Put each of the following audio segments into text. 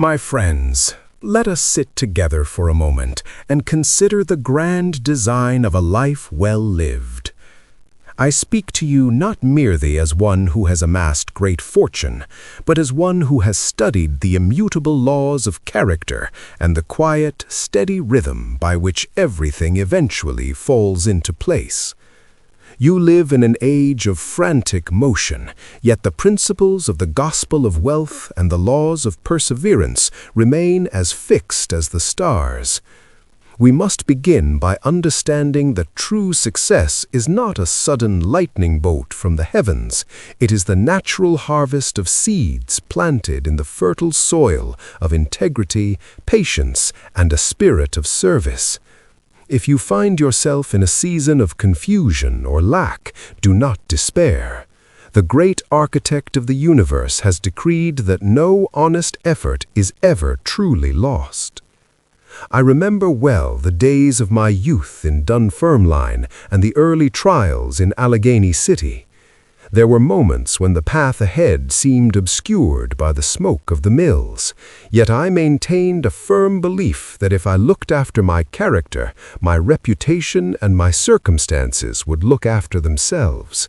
My friends, let us sit together for a moment and consider the grand design of a life well lived. I speak to you not merely as one who has amassed great fortune, but as one who has studied the immutable laws of character and the quiet, steady rhythm by which everything eventually falls into place. You live in an age of frantic motion, yet the principles of the gospel of wealth and the laws of perseverance remain as fixed as the stars. We must begin by understanding that true success is not a sudden lightning bolt from the heavens. It is the natural harvest of seeds planted in the fertile soil of integrity, patience, and a spirit of service. If you find yourself in a season of confusion or lack, do not despair. The great architect of the universe has decreed that no honest effort is ever truly lost. I remember well the days of my youth in Dunfermline and the early trials in Allegheny City. There were moments when the path ahead seemed obscured by the smoke of the mills, yet I maintained a firm belief that if I looked after my character, my reputation and my circumstances would look after themselves.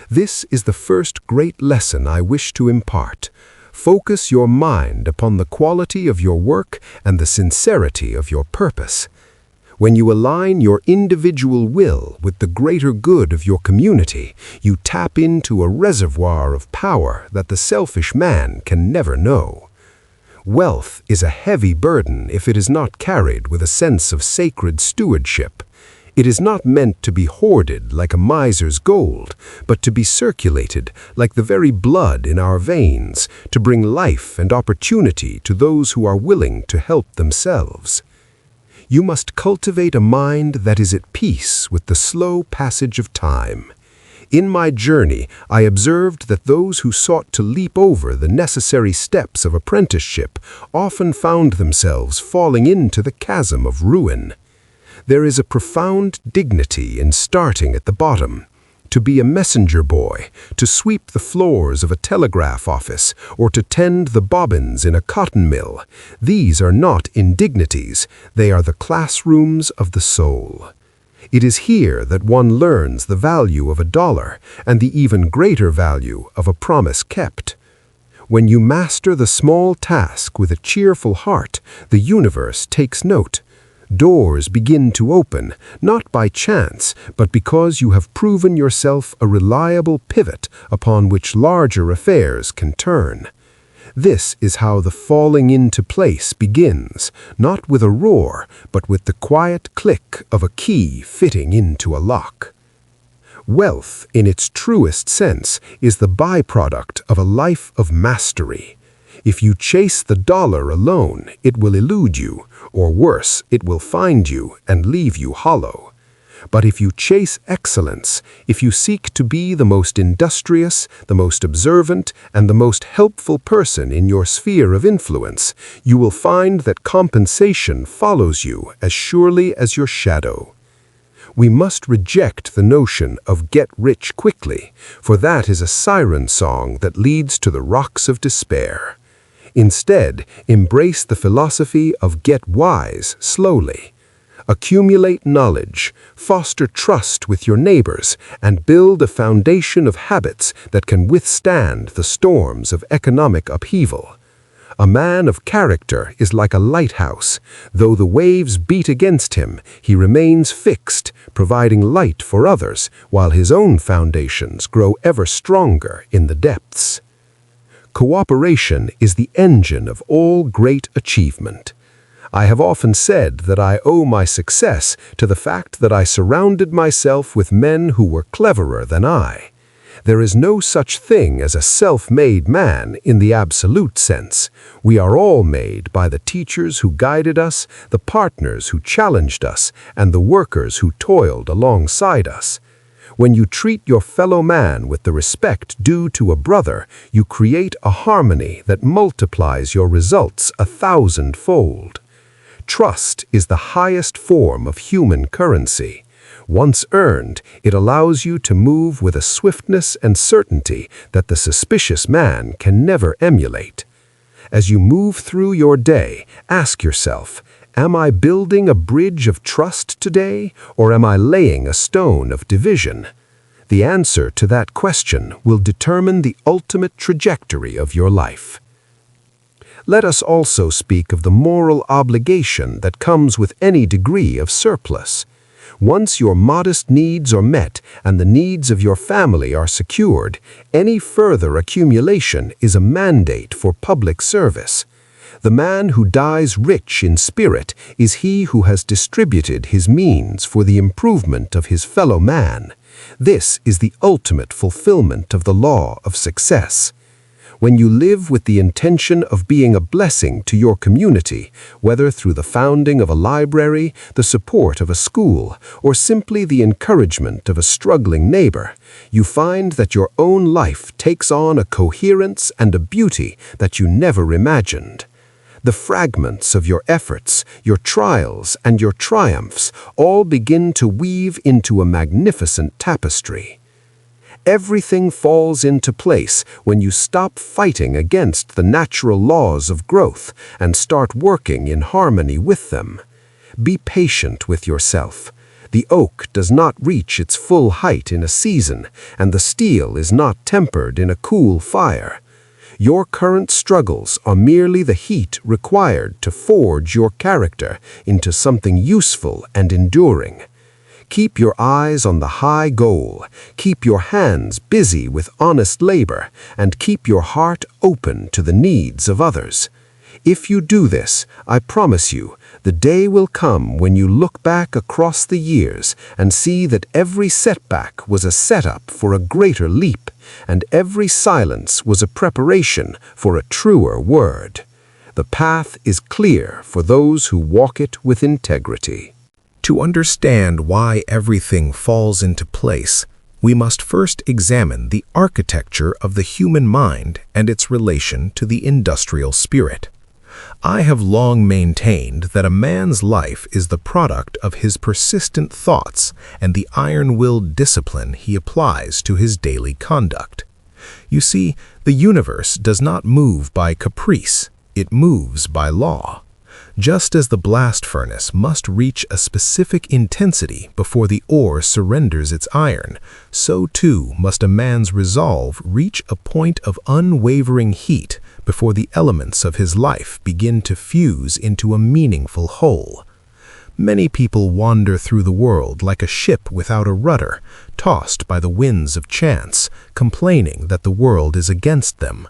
This is the first great lesson I wish to impart. Focus your mind upon the quality of your work and the sincerity of your purpose. When you align your individual will with the greater good of your community, you tap into a reservoir of power that the selfish man can never know. Wealth is a heavy burden if it is not carried with a sense of sacred stewardship. It is not meant to be hoarded like a miser's gold, but to be circulated like the very blood in our veins, to bring life and opportunity to those who are willing to help themselves. You must cultivate a mind that is at peace with the slow passage of time. In my journey, I observed that those who sought to leap over the necessary steps of apprenticeship often found themselves falling into the chasm of ruin. There is a profound dignity in starting at the bottom. To be a messenger boy, to sweep the floors of a telegraph office, or to tend the bobbins in a cotton mill, these are not indignities, they are the classrooms of the soul. It is here that one learns the value of $1 and the even greater value of a promise kept. When you master the small task with a cheerful heart, the universe takes note. Doors begin to open, not by chance, but because you have proven yourself a reliable pivot upon which larger affairs can turn. This is how the falling into place begins, not with a roar, but with the quiet click of a key fitting into a lock. Wealth, in its truest sense, is the byproduct of a life of mastery. If you chase the dollar alone, it will elude you, or worse, it will find you and leave you hollow. But if you chase excellence, if you seek to be the most industrious, the most observant, and the most helpful person in your sphere of influence, you will find that compensation follows you as surely as your shadow. We must reject the notion of get rich quickly, for that is a siren song that leads to the rocks of despair. Instead, embrace the philosophy of get wise slowly. Accumulate knowledge, foster trust with your neighbors, and build a foundation of habits that can withstand the storms of economic upheaval. A man of character is like a lighthouse. Though the waves beat against him, he remains fixed, providing light for others, while his own foundations grow ever stronger in the depths. Cooperation is the engine of all great achievement. I have often said that I owe my success to the fact that I surrounded myself with men who were cleverer than I. There is no such thing as a self-made man in the absolute sense. We are all made by the teachers who guided us, the partners who challenged us, and the workers who toiled alongside us. When you treat your fellow man with the respect due to a brother, you create a harmony that multiplies your results 1,000-fold. Trust is the highest form of human currency. Once earned, it allows you to move with a swiftness and certainty that the suspicious man can never emulate. As you move through your day, ask yourself, am I building a bridge of trust today, or am I laying a stone of division? The answer to that question will determine the ultimate trajectory of your life. Let us also speak of the moral obligation that comes with any degree of surplus. Once your modest needs are met and the needs of your family are secured, any further accumulation is a mandate for public service. The man who dies rich in spirit is he who has distributed his means for the improvement of his fellow man. This is the ultimate fulfillment of the law of success. When you live with the intention of being a blessing to your community, whether through the founding of a library, the support of a school, or simply the encouragement of a struggling neighbor, you find that your own life takes on a coherence and a beauty that you never imagined. The fragments of your efforts, your trials, and your triumphs all begin to weave into a magnificent tapestry. Everything falls into place when you stop fighting against the natural laws of growth and start working in harmony with them. Be patient with yourself. The oak does not reach its full height in a season, and the steel is not tempered in a cool fire. Your current struggles are merely the heat required to forge your character into something useful and enduring. Keep your eyes on the high goal, keep your hands busy with honest labor, and keep your heart open to the needs of others. If you do this, I promise you, the day will come when you look back across the years and see that every setback was a setup for a greater leap, and every silence was a preparation for a truer word. The path is clear for those who walk it with integrity. To understand why everything falls into place, we must first examine the architecture of the human mind and its relation to the industrial spirit. I have long maintained that a man's life is the product of his persistent thoughts and the iron-willed discipline he applies to his daily conduct. You see, the universe does not move by caprice, it moves by law. Just as the blast furnace must reach a specific intensity before the ore surrenders its iron, so too must a man's resolve reach a point of unwavering heat before the elements of his life begin to fuse into a meaningful whole. Many people wander through the world like a ship without a rudder, tossed by the winds of chance, complaining that the world is against them.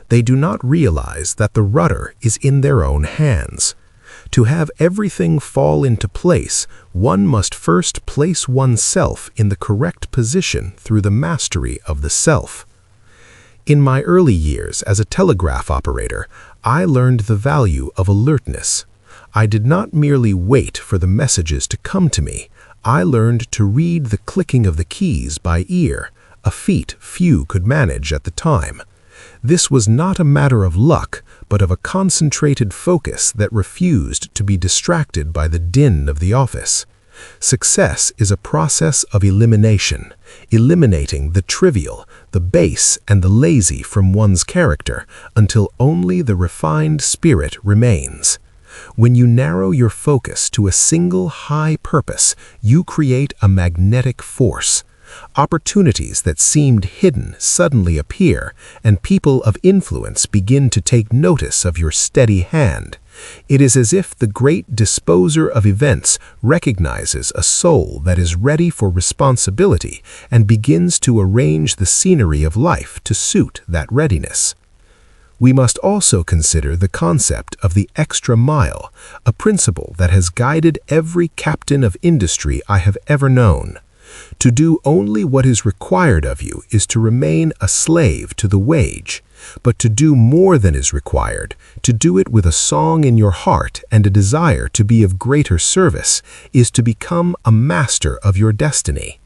They do not realize that the rudder is in their own hands. To have everything fall into place, one must first place oneself in the correct position through the mastery of the self. In my early years as a telegraph operator, I learned the value of alertness. I did not merely wait for the messages to come to me. I learned to read the clicking of the keys by ear, a feat few could manage at the time. This was not a matter of luck, but of a concentrated focus that refused to be distracted by the din of the office. Success is a process of elimination, eliminating the trivial, the base, and the lazy from one's character until only the refined spirit remains. When you narrow your focus to a single high purpose, you create a magnetic force. Opportunities that seemed hidden suddenly appear, and people of influence begin to take notice of your steady hand. It is as if the great disposer of events recognizes a soul that is ready for responsibility and begins to arrange the scenery of life to suit that readiness. We must also consider the concept of the extra mile, a principle that has guided every captain of industry I have ever known. To do only what is required of you is to remain a slave to the wage, but to do more than is required, to do it with a song in your heart and a desire to be of greater service, is to become a master of your destiny.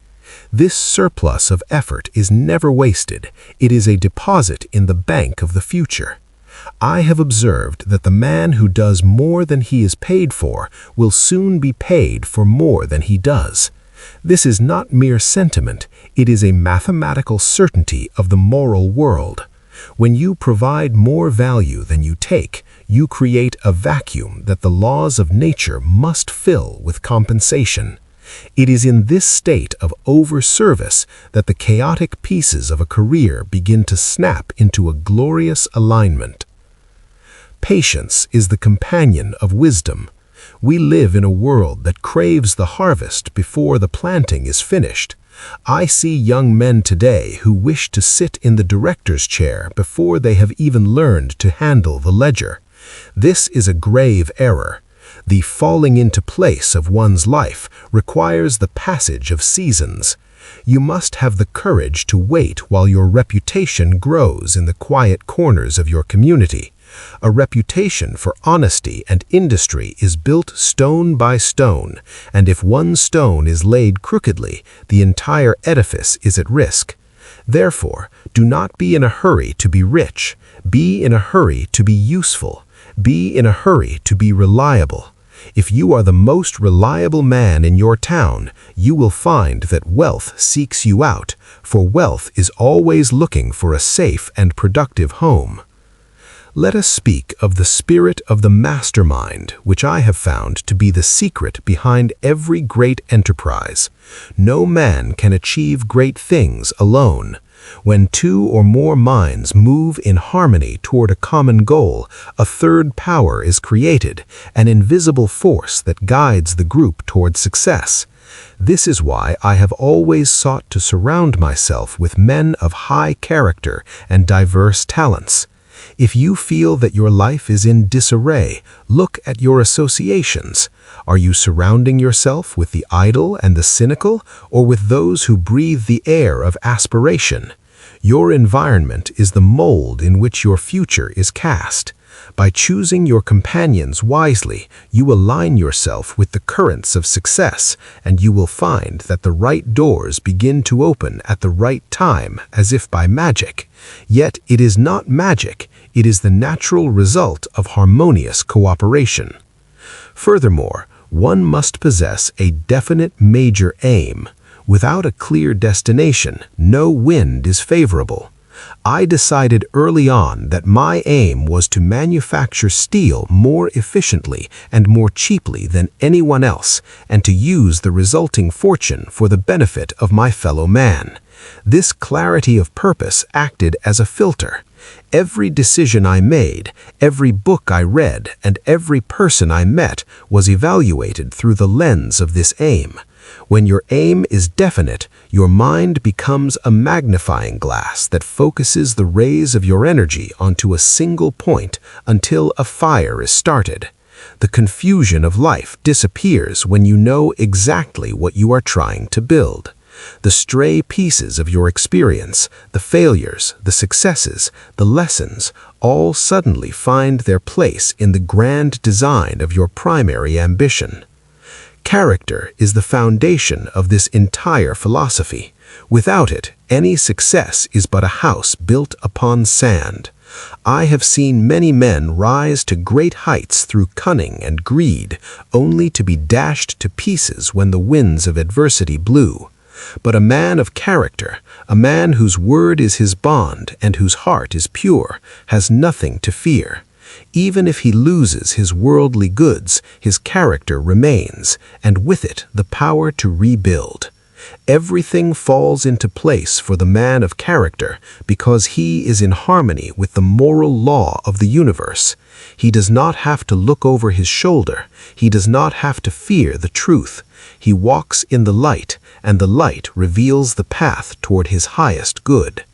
This surplus of effort is never wasted. It is a deposit in the bank of the future. I have observed that the man who does more than he is paid for will soon be paid for more than he does. This is not mere sentiment, it is a mathematical certainty of the moral world. When you provide more value than you take, you create a vacuum that the laws of nature must fill with compensation. It is in this state of over-service that the chaotic pieces of a career begin to snap into a glorious alignment. Patience is the companion of wisdom. We live in a world that craves the harvest before the planting is finished. I see young men today who wish to sit in the director's chair before they have even learned to handle the ledger. This is a grave error. The falling into place of one's life requires the passage of seasons. You must have the courage to wait while your reputation grows in the quiet corners of your community. A reputation for honesty and industry is built stone by stone, and if one stone is laid crookedly, the entire edifice is at risk. Therefore, do not be in a hurry to be rich. Be in a hurry to be useful. Be in a hurry to be reliable. If you are the most reliable man in your town, you will find that wealth seeks you out, for wealth is always looking for a safe and productive home. Let us speak of the spirit of the mastermind, which I have found to be the secret behind every great enterprise. No man can achieve great things alone. When two or more minds move in harmony toward a common goal, a third power is created, an invisible force that guides the group toward success. This is why I have always sought to surround myself with men of high character and diverse talents. If you feel that your life is in disarray, look at your associations. Are you surrounding yourself with the idle and the cynical, or with those who breathe the air of aspiration? Your environment is the mold in which your future is cast. By choosing your companions wisely, you align yourself with the currents of success, and you will find that the right doors begin to open at the right time, as if by magic. Yet it is not magic, it is the natural result of harmonious cooperation. Furthermore, one must possess a definite major aim. Without a clear destination, no wind is favorable. I decided early on that my aim was to manufacture steel more efficiently and more cheaply than anyone else, and to use the resulting fortune for the benefit of my fellow man. This clarity of purpose acted as a filter. Every decision I made, every book I read, and every person I met was evaluated through the lens of this aim. When your aim is definite, your mind becomes a magnifying glass that focuses the rays of your energy onto a single point until a fire is started. The confusion of life disappears when you know exactly what you are trying to build. The stray pieces of your experience, the failures, the successes, the lessons, all suddenly find their place in the grand design of your primary ambition. Character is the foundation of this entire philosophy. Without it, any success is but a house built upon sand. I have seen many men rise to great heights through cunning and greed, only to be dashed to pieces when the winds of adversity blew. But a man of character, a man whose word is his bond and whose heart is pure, has nothing to fear. Even if he loses his worldly goods, his character remains, and with it the power to rebuild. Everything falls into place for the man of character because he is in harmony with the moral law of the universe. He does not have to look over his shoulder. He does not have to fear the truth. He walks in the light, and the light reveals the path toward his highest good.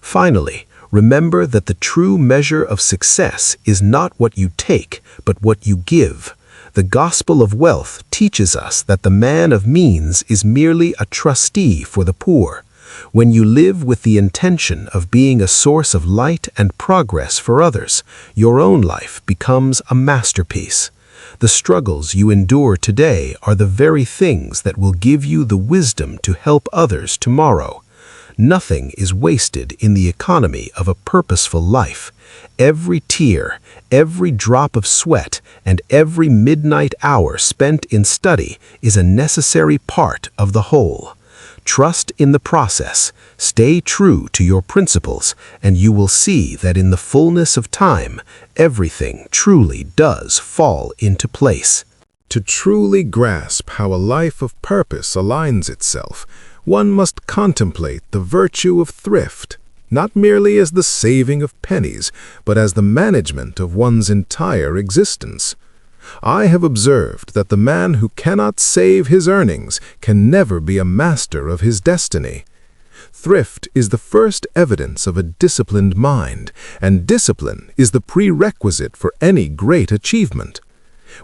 Finally, remember that the true measure of success is not what you take, but what you give. The gospel of wealth teaches us that the man of means is merely a trustee for the poor. When you live with the intention of being a source of light and progress for others, your own life becomes a masterpiece. The struggles you endure today are the very things that will give you the wisdom to help others tomorrow. Nothing is wasted in the economy of a purposeful life. Every tear, every drop of sweat, and every midnight hour spent in study is a necessary part of the whole. Trust in the process, stay true to your principles, and you will see that in the fullness of time, everything truly does fall into place. To truly grasp how a life of purpose aligns itself, one must contemplate the virtue of thrift, not merely as the saving of pennies, but as the management of one's entire existence. I have observed that the man who cannot save his earnings can never be a master of his destiny. Thrift is the first evidence of a disciplined mind, and discipline is the prerequisite for any great achievement.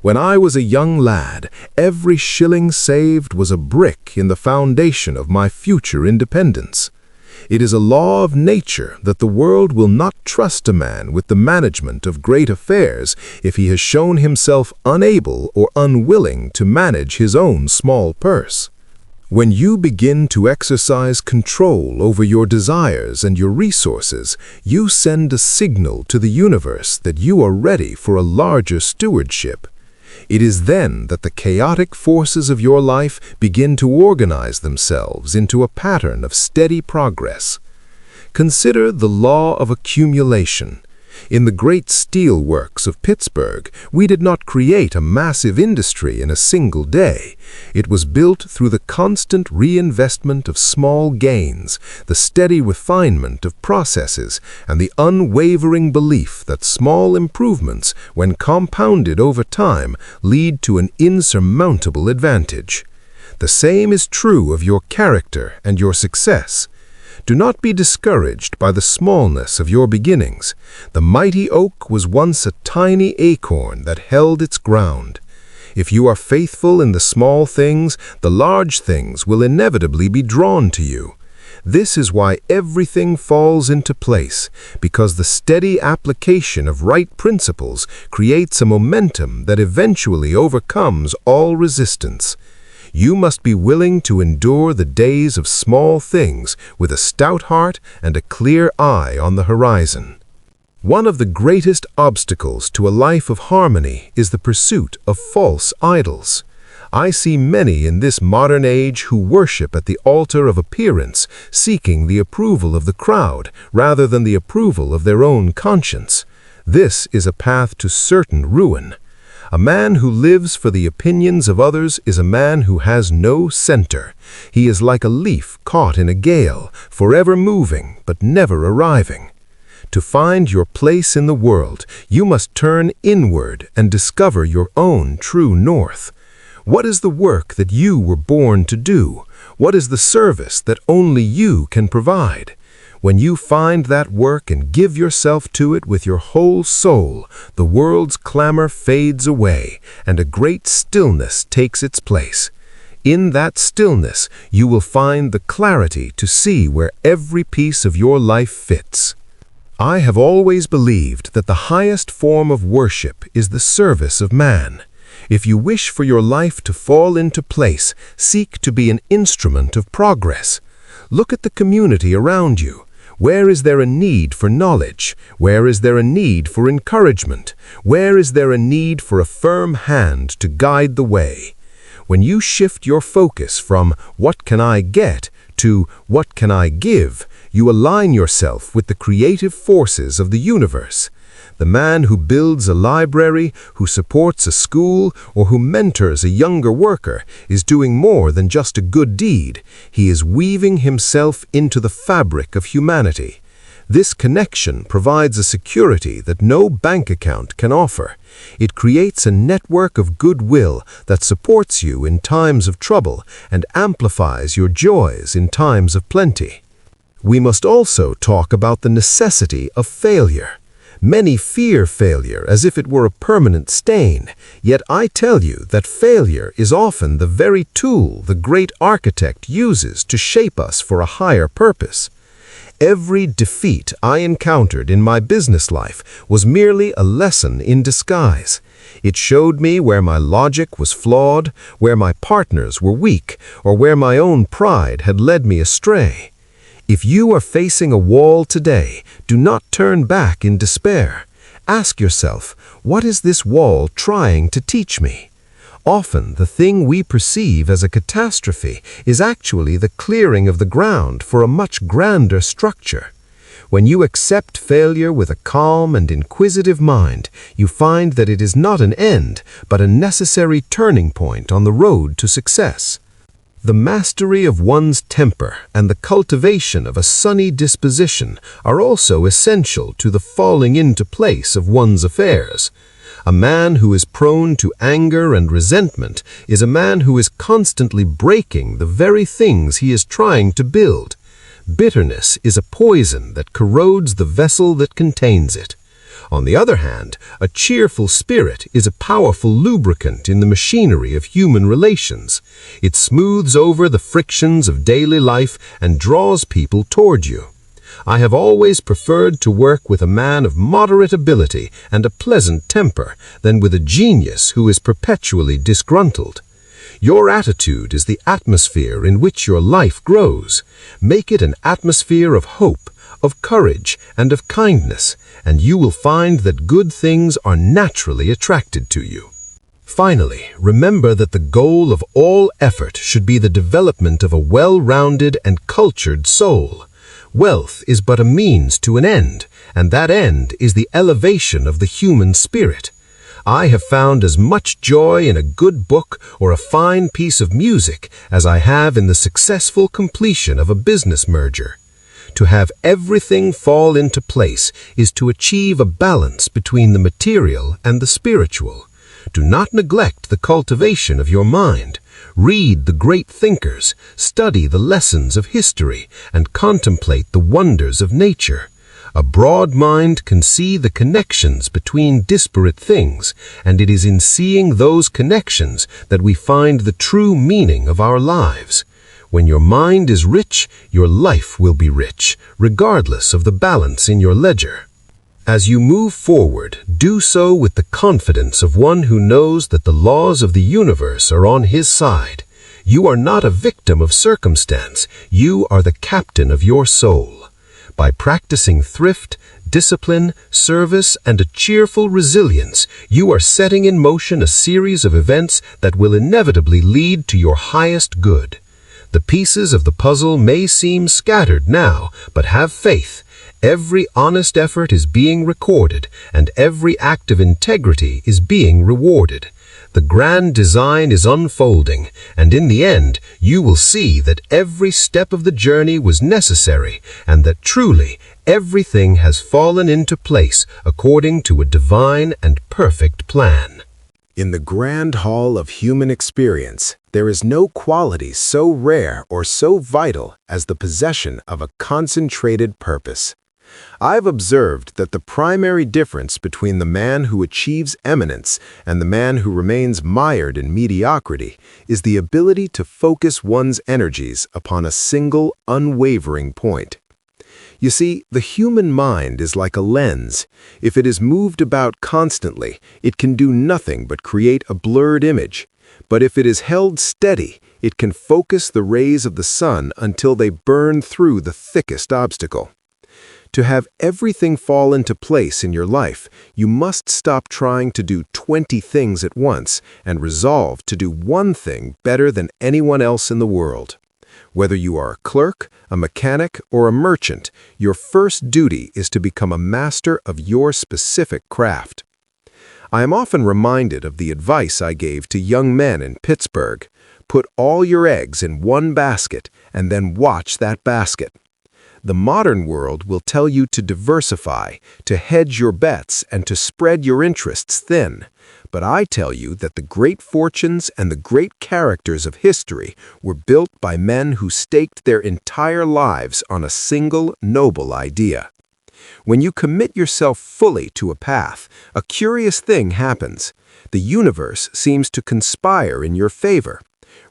When I was a young lad, every shilling saved was a brick in the foundation of my future independence. It is a law of nature that the world will not trust a man with the management of great affairs if he has shown himself unable or unwilling to manage his own small purse. When you begin to exercise control over your desires and your resources, you send a signal to the universe that you are ready for a larger stewardship. It is then that the chaotic forces of your life begin to organize themselves into a pattern of steady progress. Consider the law of accumulation. In the great steel works of Pittsburgh, we did not create a massive industry in a single day. It was built through the constant reinvestment of small gains, the steady refinement of processes, and the unwavering belief that small improvements, when compounded over time, lead to an insurmountable advantage. The same is true of your character and your success. Do not be discouraged by the smallness of your beginnings. The mighty oak was once a tiny acorn that held its ground. If you are faithful in the small things, the large things will inevitably be drawn to you. This is why everything falls into place, because the steady application of right principles creates a momentum that eventually overcomes all resistance. You must be willing to endure the days of small things with a stout heart and a clear eye on the horizon. One of the greatest obstacles to a life of harmony is the pursuit of false idols. I see many in this modern age who worship at the altar of appearance, seeking the approval of the crowd rather than the approval of their own conscience. This is a path to certain ruin. A man who lives for the opinions of others is a man who has no center. He is like a leaf caught in a gale, forever moving but never arriving. To find your place in the world, you must turn inward and discover your own true north. What is the work that you were born to do? What is the service that only you can provide? When you find that work and give yourself to it with your whole soul, the world's clamor fades away, and a great stillness takes its place. In that stillness, you will find the clarity to see where every piece of your life fits. I have always believed that the highest form of worship is the service of man. If you wish for your life to fall into place, seek to be an instrument of progress. Look at the community around you. Where is there a need for knowledge? Where is there a need for encouragement? Where is there a need for a firm hand to guide the way? When you shift your focus from "what can I get" to "what can I give," you align yourself with the creative forces of the universe. The man who builds a library, who supports a school, or who mentors a younger worker is doing more than just a good deed. He is weaving himself into the fabric of humanity. This connection provides a security that no bank account can offer. It creates a network of goodwill that supports you in times of trouble and amplifies your joys in times of plenty. We must also talk about the necessity of failure. Many fear failure as if it were a permanent stain, yet I tell you that failure is often the very tool the great architect uses to shape us for a higher purpose. Every defeat I encountered in my business life was merely a lesson in disguise. It showed me where my logic was flawed, where my partners were weak, or where my own pride had led me astray. If you are facing a wall today, do not turn back in despair. Ask yourself, what is this wall trying to teach me? Often, the thing we perceive as a catastrophe is actually the clearing of the ground for a much grander structure. When you accept failure with a calm and inquisitive mind, you find that it is not an end, but a necessary turning point on the road to success. The mastery of one's temper and the cultivation of a sunny disposition are also essential to the falling into place of one's affairs. A man who is prone to anger and resentment is a man who is constantly breaking the very things he is trying to build. Bitterness is a poison that corrodes the vessel that contains it. On the other hand, a cheerful spirit is a powerful lubricant in the machinery of human relations. It smooths over the frictions of daily life and draws people toward you. I have always preferred to work with a man of moderate ability and a pleasant temper than with a genius who is perpetually disgruntled. Your attitude is the atmosphere in which your life grows. Make it an atmosphere of hope, of courage, and of kindness, and you will find that good things are naturally attracted to you. Finally, remember that the goal of all effort should be the development of a well-rounded and cultured soul. Wealth is but a means to an end, and that end is the elevation of the human spirit. I have found as much joy in a good book or a fine piece of music as I have in the successful completion of a business merger. To have everything fall into place is to achieve a balance between the material and the spiritual. Do not neglect the cultivation of your mind. Read the great thinkers, study the lessons of history, and contemplate the wonders of nature. A broad mind can see the connections between disparate things, and it is in seeing those connections that we find the true meaning of our lives. When your mind is rich, your life will be rich, regardless of the balance in your ledger. As you move forward, do so with the confidence of one who knows that the laws of the universe are on his side. You are not a victim of circumstance, you are the captain of your soul. By practicing thrift, discipline, service, and a cheerful resilience, you are setting in motion a series of events that will inevitably lead to your highest good. The pieces of the puzzle may seem scattered now, but have faith. Every honest effort is being recorded, and every act of integrity is being rewarded. The grand design is unfolding, and in the end, you will see that every step of the journey was necessary, and that truly everything has fallen into place according to a divine and perfect plan. In the grand hall of human experience, there is no quality so rare or so vital as the possession of a concentrated purpose. I've observed that the primary difference between the man who achieves eminence and the man who remains mired in mediocrity is the ability to focus one's energies upon a single, unwavering point. You see, the human mind is like a lens. If it is moved about constantly, it can do nothing but create a blurred image. But if it is held steady, it can focus the rays of the sun until they burn through the thickest obstacle. To have everything fall into place in your life, you must stop trying to do 20 things at once and resolve to do one thing better than anyone else in the world. Whether you are a clerk, a mechanic, or a merchant, your first duty is to become a master of your specific craft. I am often reminded of the advice I gave to young men in Pittsburgh. Put all your eggs in one basket and then watch that basket. The modern world will tell you to diversify, to hedge your bets, and to spread your interests thin. But I tell you that the great fortunes and the great characters of history were built by men who staked their entire lives on a single noble idea. When you commit yourself fully to a path, a curious thing happens. The universe seems to conspire in your favor.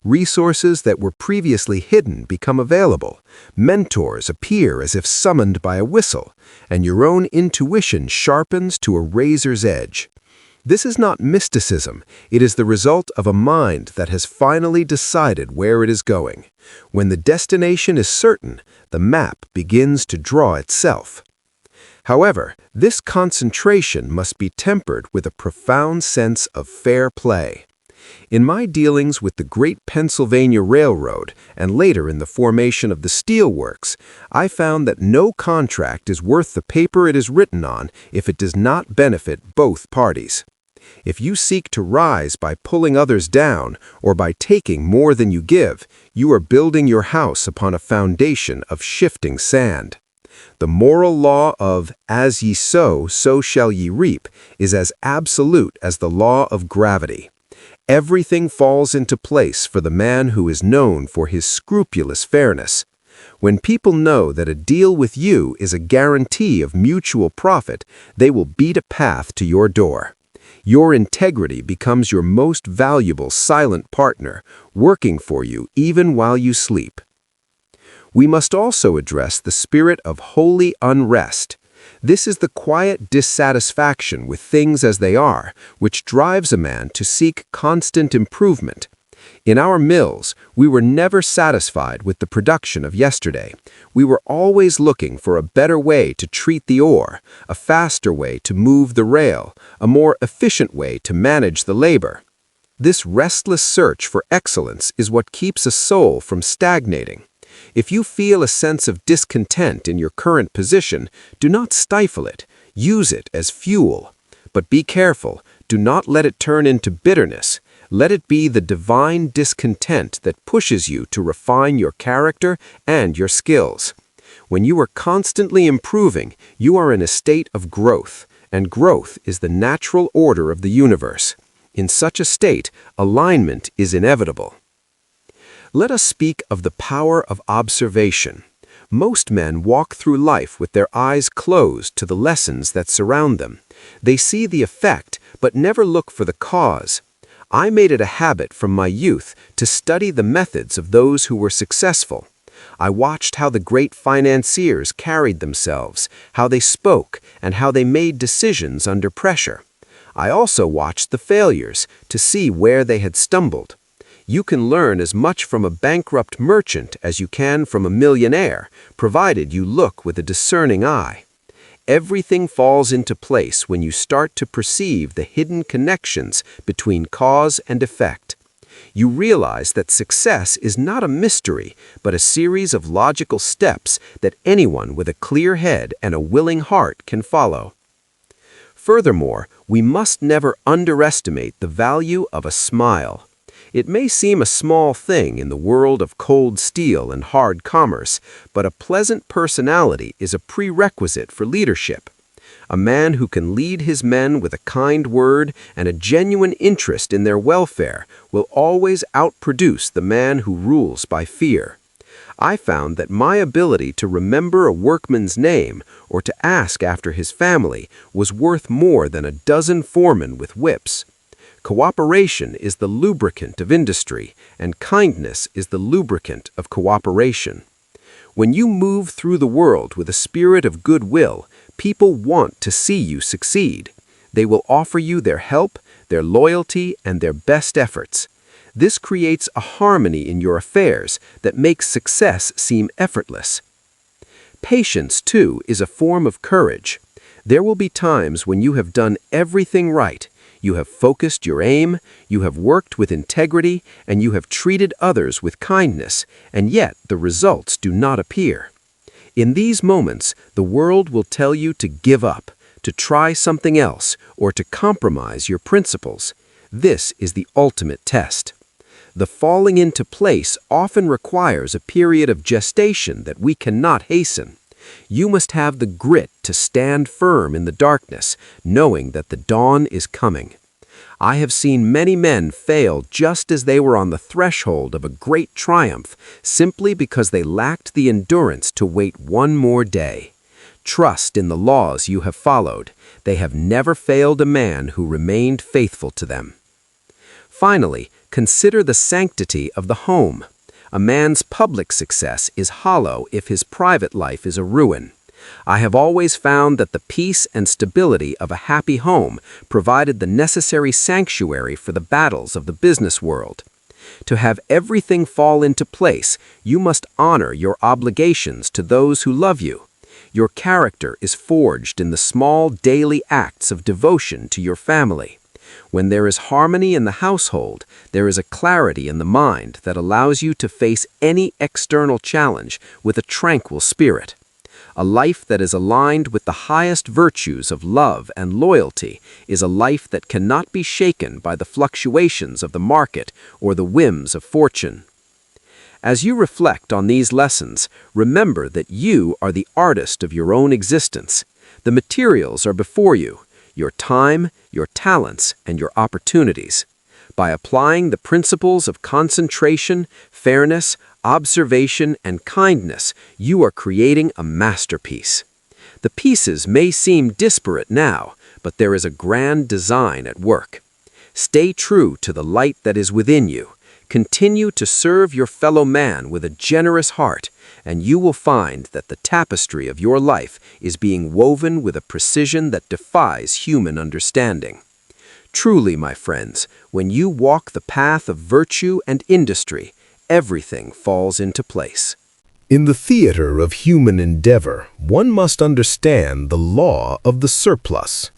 Resources that were previously hidden become available. Mentors appear as if summoned by a whistle, and your own intuition sharpens to a razor's edge. This is not mysticism. It is the result of a mind that has finally decided where it is going. When the destination is certain, the map begins to draw itself. However, this concentration must be tempered with a profound sense of fair play. In my dealings with the Great Pennsylvania Railroad and later in the formation of the steel works, I found that no contract is worth the paper it is written on if it does not benefit both parties. If you seek to rise by pulling others down or by taking more than you give, you are building your house upon a foundation of shifting sand. The moral law of "as ye sow, so shall ye reap" is as absolute as the law of gravity. Everything falls into place for the man who is known for his scrupulous fairness. When people know that a deal with you is a guarantee of mutual profit, they will beat a path to your door. Your integrity becomes your most valuable silent partner, working for you even while you sleep. We must also address the spirit of holy unrest. This is the quiet dissatisfaction with things as they are, which drives a man to seek constant improvement. In our mills, we were never satisfied with the production of yesterday. We were always looking for a better way to treat the ore, a faster way to move the rail, a more efficient way to manage the labor. This restless search for excellence is what keeps a soul from stagnating. If you feel a sense of discontent in your current position, do not stifle it. Use it as fuel. But be careful, do not let it turn into bitterness. Let it be the divine discontent that pushes you to refine your character and your skills. When you are constantly improving, you are in a state of growth, and growth is the natural order of the universe. In such a state, alignment is inevitable. Let us speak of the power of observation. Most men walk through life with their eyes closed to the lessons that surround them. They see the effect, but never look for the cause. I made it a habit from my youth to study the methods of those who were successful. I watched how the great financiers carried themselves, how they spoke, and how they made decisions under pressure. I also watched the failures to see where they had stumbled. You can learn as much from a bankrupt merchant as you can from a millionaire, provided you look with a discerning eye. Everything falls into place when you start to perceive the hidden connections between cause and effect. You realize that success is not a mystery, but a series of logical steps that anyone with a clear head and a willing heart can follow. Furthermore, we must never underestimate the value of a smile. It may seem a small thing in the world of cold steel and hard commerce, but a pleasant personality is a prerequisite for leadership. A man who can lead his men with a kind word and a genuine interest in their welfare will always outproduce the man who rules by fear. I found that my ability to remember a workman's name or to ask after his family was worth more than a dozen foremen with whips. Cooperation is the lubricant of industry, and kindness is the lubricant of cooperation. When you move through the world with a spirit of goodwill, people want to see you succeed. They will offer you their help, their loyalty, and their best efforts. This creates a harmony in your affairs that makes success seem effortless. Patience, too, is a form of courage. There will be times when you have done everything right. You have focused your aim, you have worked with integrity, and you have treated others with kindness, and yet the results do not appear. In these moments, the world will tell you to give up, to try something else, or to compromise your principles. This is the ultimate test. The falling into place often requires a period of gestation that we cannot hasten. You must have the grit to stand firm in the darkness, knowing that the dawn is coming. I have seen many men fail just as they were on the threshold of a great triumph, simply because they lacked the endurance to wait one more day. Trust in the laws you have followed. They have never failed a man who remained faithful to them. Finally, consider the sanctity of the home. A man's public success is hollow if his private life is a ruin. I have always found that the peace and stability of a happy home provided the necessary sanctuary for the battles of the business world. To have everything fall into place, you must honor your obligations to those who love you. Your character is forged in the small daily acts of devotion to your family. When there is harmony in the household, there is a clarity in the mind that allows you to face any external challenge with a tranquil spirit. A life that is aligned with the highest virtues of love and loyalty is a life that cannot be shaken by the fluctuations of the market or the whims of fortune. As you reflect on these lessons, remember that you are the artist of your own existence. The materials are before you, your time, your talents, and your opportunities. By applying the principles of concentration, fairness, observation, and kindness, you are creating a masterpiece. The pieces may seem disparate now, but there is a grand design at work. Stay true to the light that is within you. Continue to serve your fellow man with a generous heart, and you will find that the tapestry of your life is being woven with a precision that defies human understanding. Truly, my friends, when you walk the path of virtue and industry, everything falls into place. In the theater of human endeavor, one must understand the law of the surplus.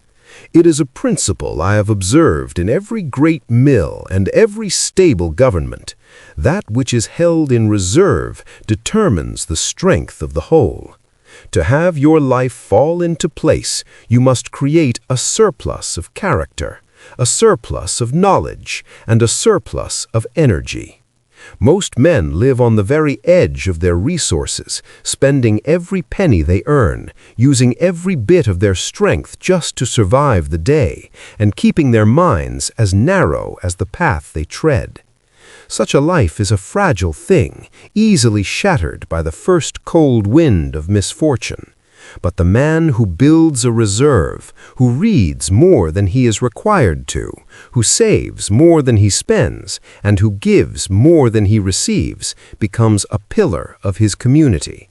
It is a principle I have observed in every great mill and every stable government. That which is held in reserve determines the strength of the whole. To have your life fall into place, you must create a surplus of character, a surplus of knowledge, and a surplus of energy. Most men live on the very edge of their resources, spending every penny they earn, using every bit of their strength just to survive the day, and keeping their minds as narrow as the path they tread. Such a life is a fragile thing, easily shattered by the first cold wind of misfortune. But the man who builds a reserve, who reads more than he is required to, who saves more than he spends, and who gives more than he receives, becomes a pillar of his community.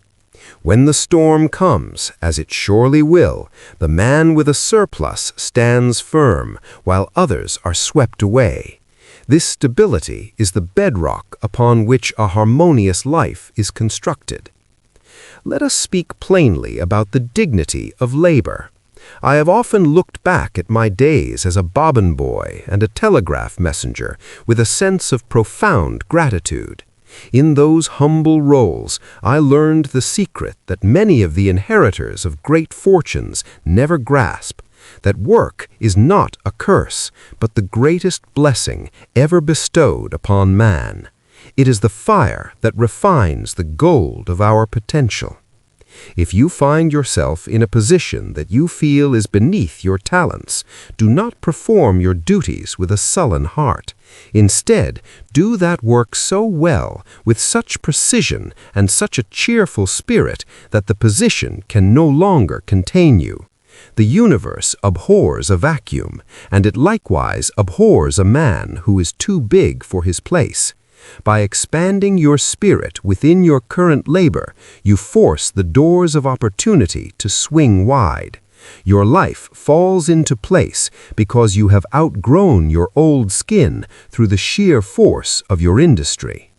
When the storm comes, as it surely will, the man with a surplus stands firm, while others are swept away. This stability is the bedrock upon which a harmonious life is constructed. Let us speak plainly about the dignity of labor. I have often looked back at my days as a bobbin boy and a telegraph messenger with a sense of profound gratitude. In those humble roles, I learned the secret that many of the inheritors of great fortunes never grasp, that work is not a curse, but the greatest blessing ever bestowed upon man. It is the fire that refines the gold of our potential. If you find yourself in a position that you feel is beneath your talents, do not perform your duties with a sullen heart. Instead, do that work so well, with such precision and such a cheerful spirit, that the position can no longer contain you. The universe abhors a vacuum, and it likewise abhors a man who is too big for his place. By expanding your spirit within your current labor, you force the doors of opportunity to swing wide. Your life falls into place because you have outgrown your old skin through the sheer force of your industry.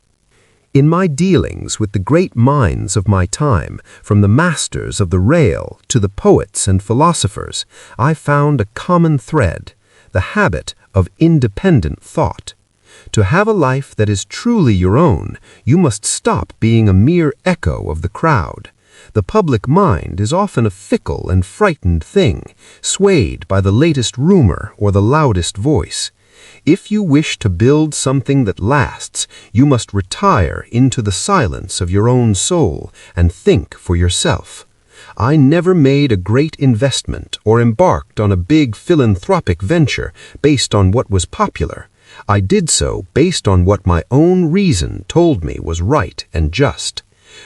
In my dealings with the great minds of my time, from the masters of the rail to the poets and philosophers, I found a common thread, the habit of independent thought. To have a life that is truly your own, you must stop being a mere echo of the crowd. The public mind is often a fickle and frightened thing, swayed by the latest rumor or the loudest voice. If you wish to build something that lasts, you must retire into the silence of your own soul and think for yourself. I never made a great investment or embarked on a big philanthropic venture based on what was popular. I did so based on what my own reason told me was right and just.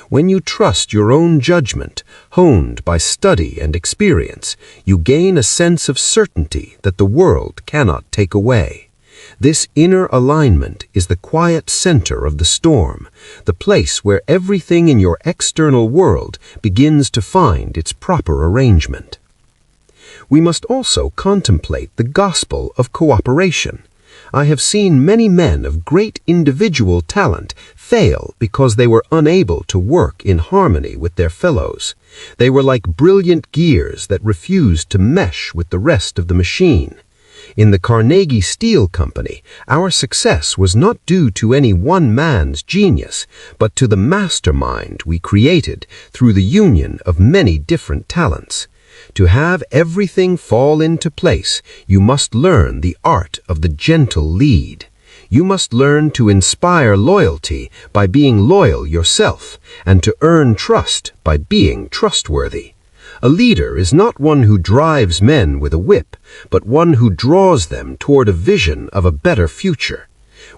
When you trust your own judgment, honed by study and experience, you gain a sense of certainty that the world cannot take away. This inner alignment is the quiet center of the storm, the place where everything in your external world begins to find its proper arrangement. We must also contemplate the gospel of cooperation. I have seen many men of great individual talent fail because they were unable to work in harmony with their fellows. They were like brilliant gears that refused to mesh with the rest of the machine. In the Carnegie Steel Company, our success was not due to any one man's genius, but to the mastermind we created through the union of many different talents. To have everything fall into place, you must learn the art of the gentle lead. You must learn to inspire loyalty by being loyal yourself, and to earn trust by being trustworthy. A leader is not one who drives men with a whip, but one who draws them toward a vision of a better future.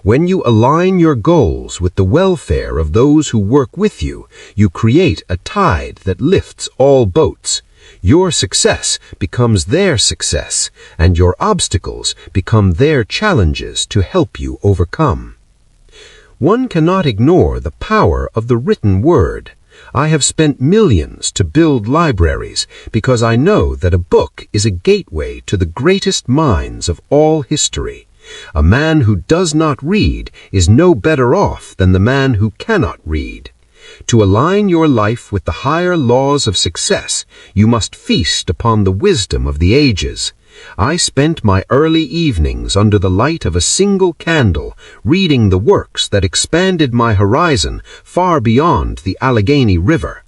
When you align your goals with the welfare of those who work with you, you create a tide that lifts all boats. Your success becomes their success, and your obstacles become their challenges to help you overcome. One cannot ignore the power of the written word. I have spent millions to build libraries because I know that a book is a gateway to the greatest minds of all history. A man who does not read is no better off than the man who cannot read. To align your life with the higher laws of success, you must feast upon the wisdom of the ages. I spent my early evenings under the light of a single candle, reading the works that expanded my horizon far beyond the Allegheny River.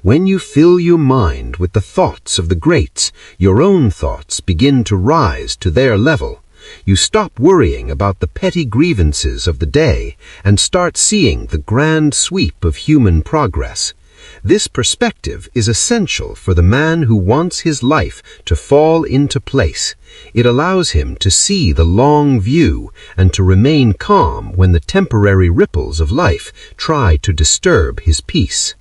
When you fill your mind with the thoughts of the greats, your own thoughts begin to rise to their level. You stop worrying about the petty grievances of the day and start seeing the grand sweep of human progress. This perspective is essential for the man who wants his life to fall into place. It allows him to see the long view and to remain calm when the temporary ripples of life try to disturb his peace.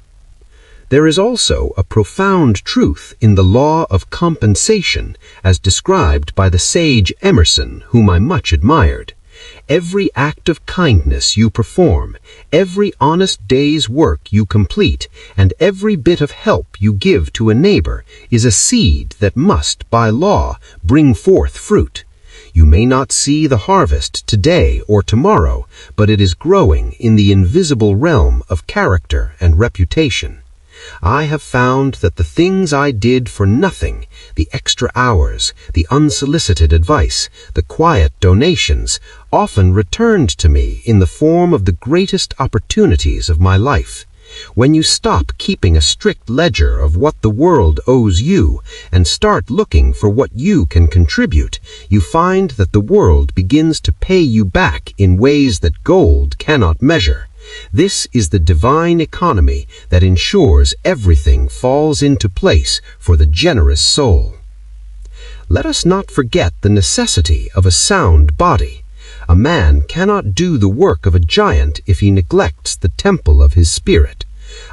There is also a profound truth in the law of compensation as described by the sage Emerson, whom I much admired. Every act of kindness you perform, every honest day's work you complete, and every bit of help you give to a neighbor is a seed that must, by law, bring forth fruit. You may not see the harvest today or tomorrow, but it is growing in the invisible realm of character and reputation. I have found that the things I did for nothing, the extra hours, the unsolicited advice, the quiet donations, often returned to me in the form of the greatest opportunities of my life. When you stop keeping a strict ledger of what the world owes you and start looking for what you can contribute, you find that the world begins to pay you back in ways that gold cannot measure. This is the divine economy that ensures everything falls into place for the generous soul. Let us not forget the necessity of a sound body. A man cannot do the work of a giant if he neglects the temple of his spirit.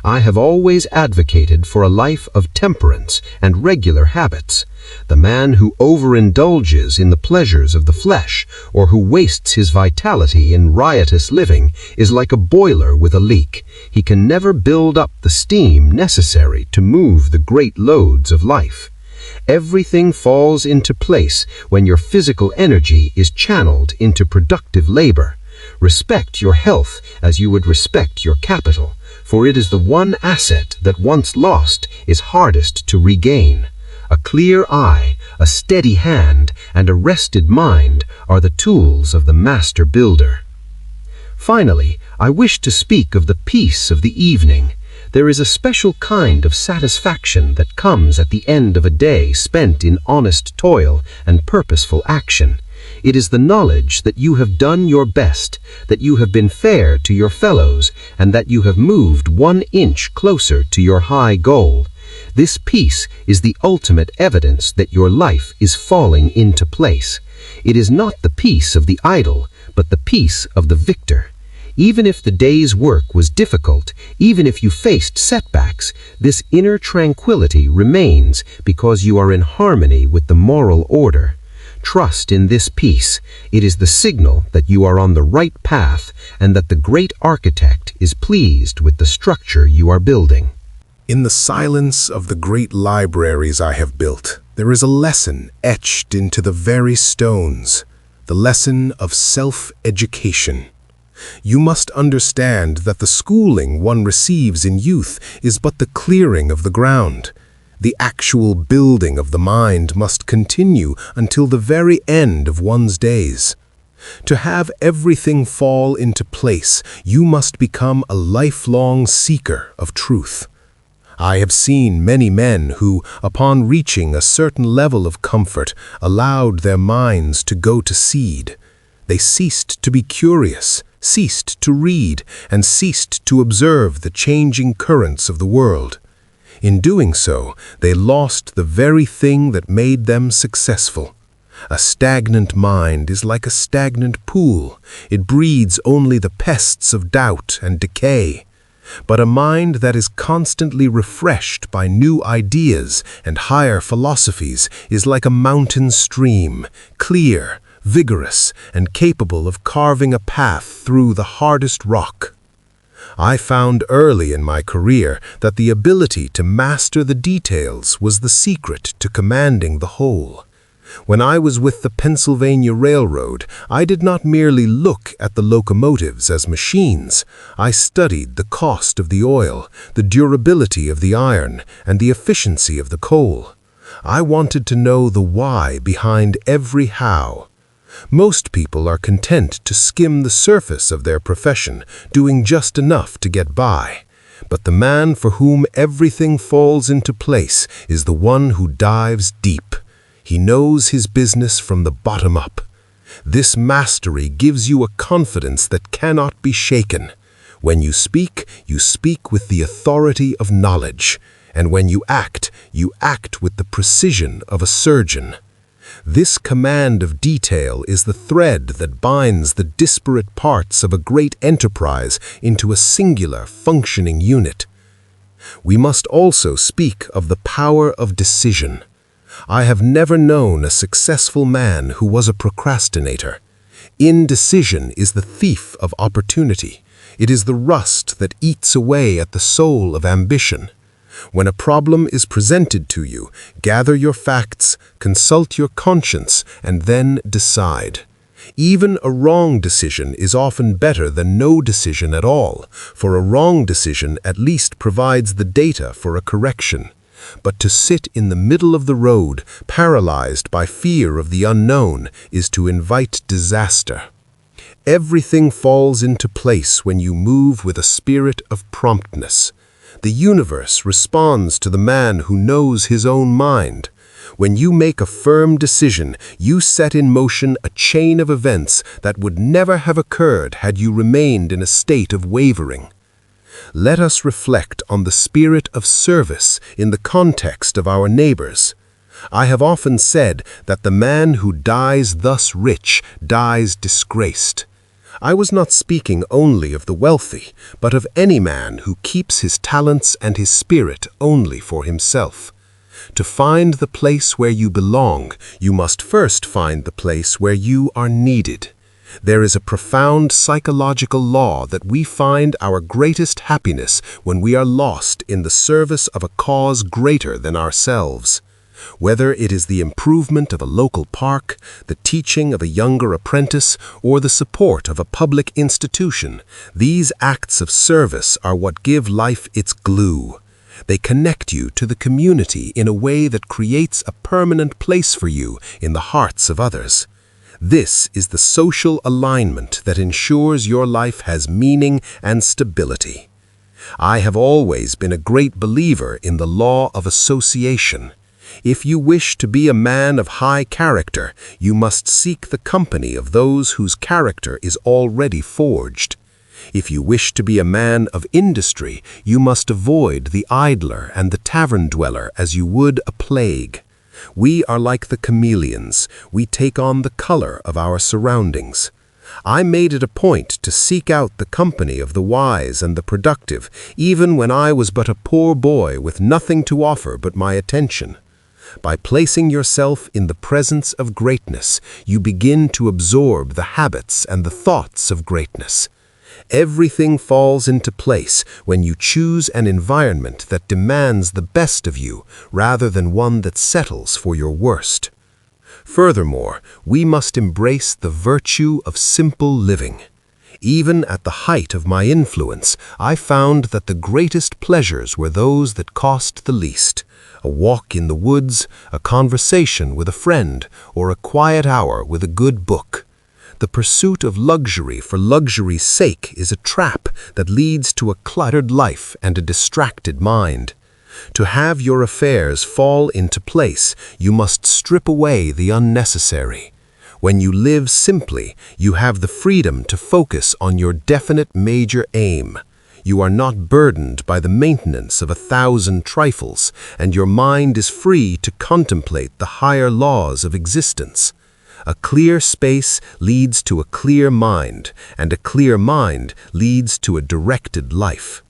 I have always advocated for a life of temperance and regular habits. The man who overindulges in the pleasures of the flesh, or who wastes his vitality in riotous living, is like a boiler with a leak. He can never build up the steam necessary to move the great loads of life. Everything falls into place when your physical energy is channeled into productive labor. Respect your health as you would respect your capital, for it is the one asset that once lost is hardest to regain. A clear eye, a steady hand, and a rested mind are the tools of the master builder. Finally, I wish to speak of the peace of the evening. There is a special kind of satisfaction that comes at the end of a day spent in honest toil and purposeful action. It is the knowledge that you have done your best, that you have been fair to your fellows, and that you have moved 1 inch closer to your high goal. This peace is the ultimate evidence that your life is falling into place. It is not the peace of the idle, but the peace of the victor. Even if the day's work was difficult, even if you faced setbacks, this inner tranquility remains because you are in harmony with the moral order. Trust in this peace. It is the signal that you are on the right path and that the great architect is pleased with the structure you are building. In the silence of the great libraries I have built, there is a lesson etched into the very stones, the lesson of self-education. You must understand that the schooling one receives in youth is but the clearing of the ground. The actual building of the mind must continue until the very end of one's days. To have everything fall into place, you must become a lifelong seeker of truth. I have seen many men who, upon reaching a certain level of comfort, allowed their minds to go to seed. They ceased to be curious, ceased to read, and ceased to observe the changing currents of the world. In doing so, they lost the very thing that made them successful. A stagnant mind is like a stagnant pool. It breeds only the pests of doubt and decay. But a mind that is constantly refreshed by new ideas and higher philosophies is like a mountain stream, clear, vigorous, and capable of carving a path through the hardest rock. I found early in my career that the ability to master the details was the secret to commanding the whole. When I was with the Pennsylvania Railroad, I did not merely look at the locomotives as machines. I studied the cost of the oil, the durability of the iron, and the efficiency of the coal. I wanted to know the why behind every how. Most people are content to skim the surface of their profession, doing just enough to get by. But the man for whom everything falls into place is the one who dives deep. He knows his business from the bottom up. This mastery gives you a confidence that cannot be shaken. When you speak with the authority of knowledge. And when you act with the precision of a surgeon. This command of detail is the thread that binds the disparate parts of a great enterprise into a singular, functioning unit. We must also speak of the power of decision. I have never known a successful man who was a procrastinator. Indecision is the thief of opportunity. It is the rust that eats away at the soul of ambition. When a problem is presented to you, gather your facts, consult your conscience, and then decide. Even a wrong decision is often better than no decision at all, for a wrong decision at least provides the data for a correction. But to sit in the middle of the road, paralyzed by fear of the unknown, is to invite disaster. Everything falls into place when you move with a spirit of promptness. The universe responds to the man who knows his own mind. When you make a firm decision, you set in motion a chain of events that would never have occurred had you remained in a state of wavering. Let us reflect on the spirit of service in the context of our neighbors. I have often said that the man who dies thus rich dies disgraced. I was not speaking only of the wealthy, but of any man who keeps his talents and his spirit only for himself. To find the place where you belong, you must first find the place where you are needed. There is a profound psychological law that we find our greatest happiness when we are lost in the service of a cause greater than ourselves. Whether it is the improvement of a local park, the teaching of a younger apprentice, or the support of a public institution, these acts of service are what give life its glue. They connect you to the community in a way that creates a permanent place for you in the hearts of others. This is the social alignment that ensures your life has meaning and stability. I have always been a great believer in the law of association. If you wish to be a man of high character, you must seek the company of those whose character is already forged. If you wish to be a man of industry, you must avoid the idler and the tavern dweller as you would a plague. We are like the chameleons. We take on the color of our surroundings. I made it a point to seek out the company of the wise and the productive, even when I was but a poor boy with nothing to offer but my attention. By placing yourself in the presence of greatness, you begin to absorb the habits and the thoughts of greatness. Everything falls into place when you choose an environment that demands the best of you rather than one that settles for your worst. Furthermore, we must embrace the virtue of simple living. Even at the height of my influence, I found that the greatest pleasures were those that cost the least. A walk in the woods, a conversation with a friend, or a quiet hour with a good book. The pursuit of luxury for luxury's sake is a trap that leads to a cluttered life and a distracted mind. To have your affairs fall into place, you must strip away the unnecessary. When you live simply, you have the freedom to focus on your definite major aim. You are not burdened by the maintenance of 1,000 trifles, and your mind is free to contemplate the higher laws of existence. A clear space leads to a clear mind, and a clear mind leads to a directed life.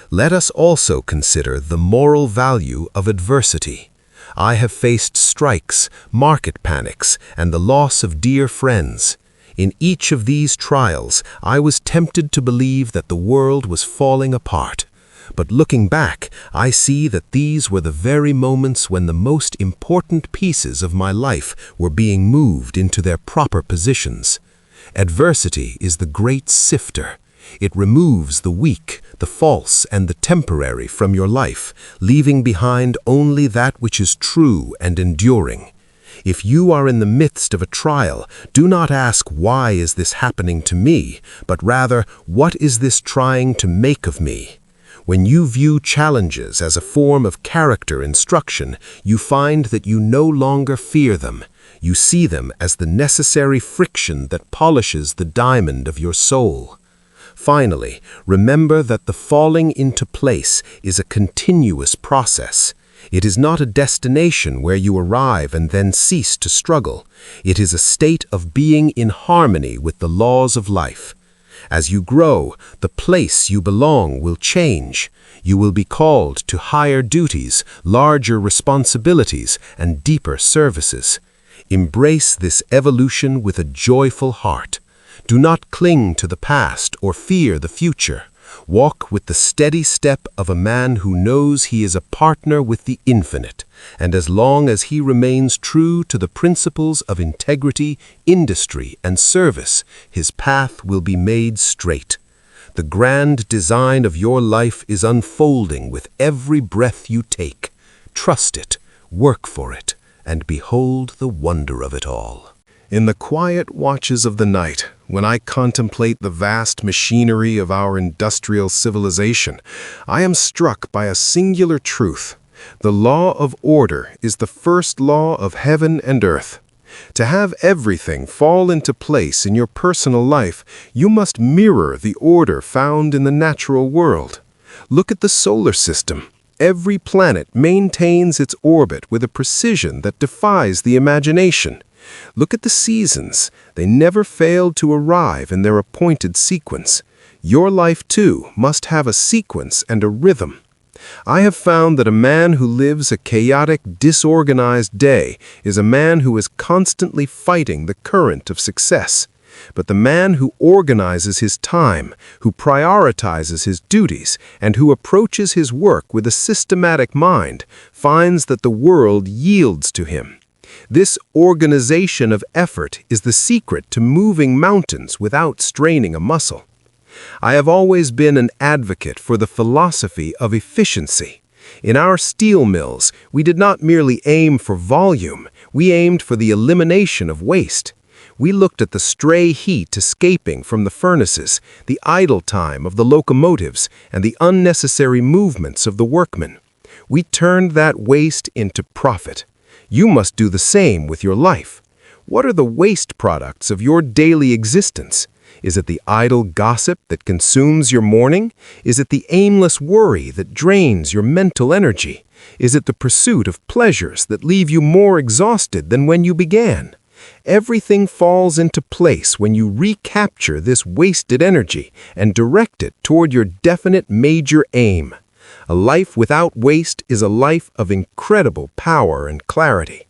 Let us also consider the moral value of adversity. I have faced strikes, market panics, and the loss of dear friends. In each of these trials, I was tempted to believe that the world was falling apart. But looking back, I see that these were the very moments when the most important pieces of my life were being moved into their proper positions. Adversity is the great sifter. It removes the weak, the false, and the temporary from your life, leaving behind only that which is true and enduring. If you are in the midst of a trial, do not ask, "Why is this happening to me?" but rather, "What is this trying to make of me?" When you view challenges as a form of character instruction, you find that you no longer fear them. You see them as the necessary friction that polishes the diamond of your soul. Finally, remember that the falling into place is a continuous process. It is not a destination where you arrive and then cease to struggle. It is a state of being in harmony with the laws of life. As you grow, the place you belong will change. You will be called to higher duties, larger responsibilities, and deeper services. Embrace this evolution with a joyful heart. Do not cling to the past or fear the future. Walk with the steady step of a man who knows he is a partner with the infinite, and as long as he remains true to the principles of integrity, industry, and service, his path will be made straight. The grand design of your life is unfolding with every breath you take. Trust it, work for it, and behold the wonder of it all. In the quiet watches of the night, when I contemplate the vast machinery of our industrial civilization, I am struck by a singular truth. The law of order is the first law of heaven and earth. To have everything fall into place in your personal life, you must mirror the order found in the natural world. Look at the solar system. Every planet maintains its orbit with a precision that defies the imagination. Look at the seasons. They never fail to arrive in their appointed sequence. Your life, too, must have a sequence and a rhythm. I have found that a man who lives a chaotic, disorganized day is a man who is constantly fighting the current of success. But the man who organizes his time, who prioritizes his duties, and who approaches his work with a systematic mind, finds that the world yields to him. This organization of effort is the secret to moving mountains without straining a muscle. I have always been an advocate for the philosophy of efficiency. In our steel mills, we did not merely aim for volume, we aimed for the elimination of waste. We looked at the stray heat escaping from the furnaces, the idle time of the locomotives, and the unnecessary movements of the workmen. We turned that waste into profit. You must do the same with your life. What are the waste products of your daily existence? Is it the idle gossip that consumes your morning? Is it the aimless worry that drains your mental energy? Is it the pursuit of pleasures that leave you more exhausted than when you began? Everything falls into place when you recapture this wasted energy and direct it toward your definite major aim. A life without waste is a life of incredible power and clarity.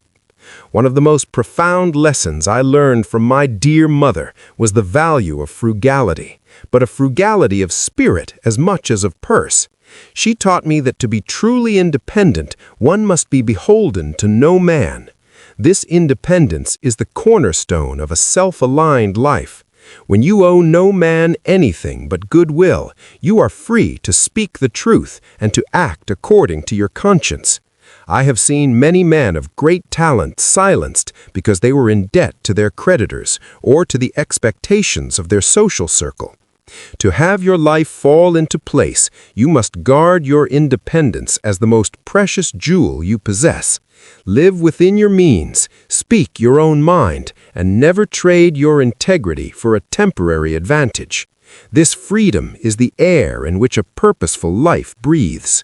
One of the most profound lessons I learned from my dear mother was the value of frugality, but a frugality of spirit as much as of purse. She taught me that to be truly independent, one must be beholden to no man. This independence is the cornerstone of a self-aligned life. When you owe no man anything but goodwill, you are free to speak the truth and to act according to your conscience. I have seen many men of great talent silenced because they were in debt to their creditors or to the expectations of their social circle. To have your life fall into place, you must guard your independence as the most precious jewel you possess. Live within your means, speak your own mind, and never trade your integrity for a temporary advantage. This freedom is the air in which a purposeful life breathes.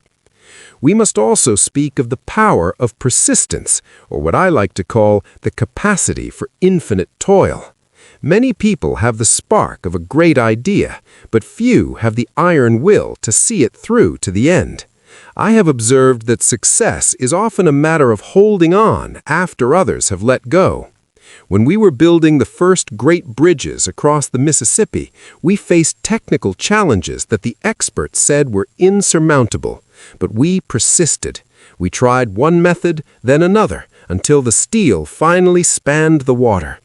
We must also speak of the power of persistence, or what I like to call the capacity for infinite toil. Many people have the spark of a great idea, but few have the iron will to see it through to the end. I have observed that success is often a matter of holding on after others have let go. When we were building the first great bridges across the Mississippi, we faced technical challenges that the experts said were insurmountable, but we persisted. We tried one method, then another, until the steel finally spanned the water.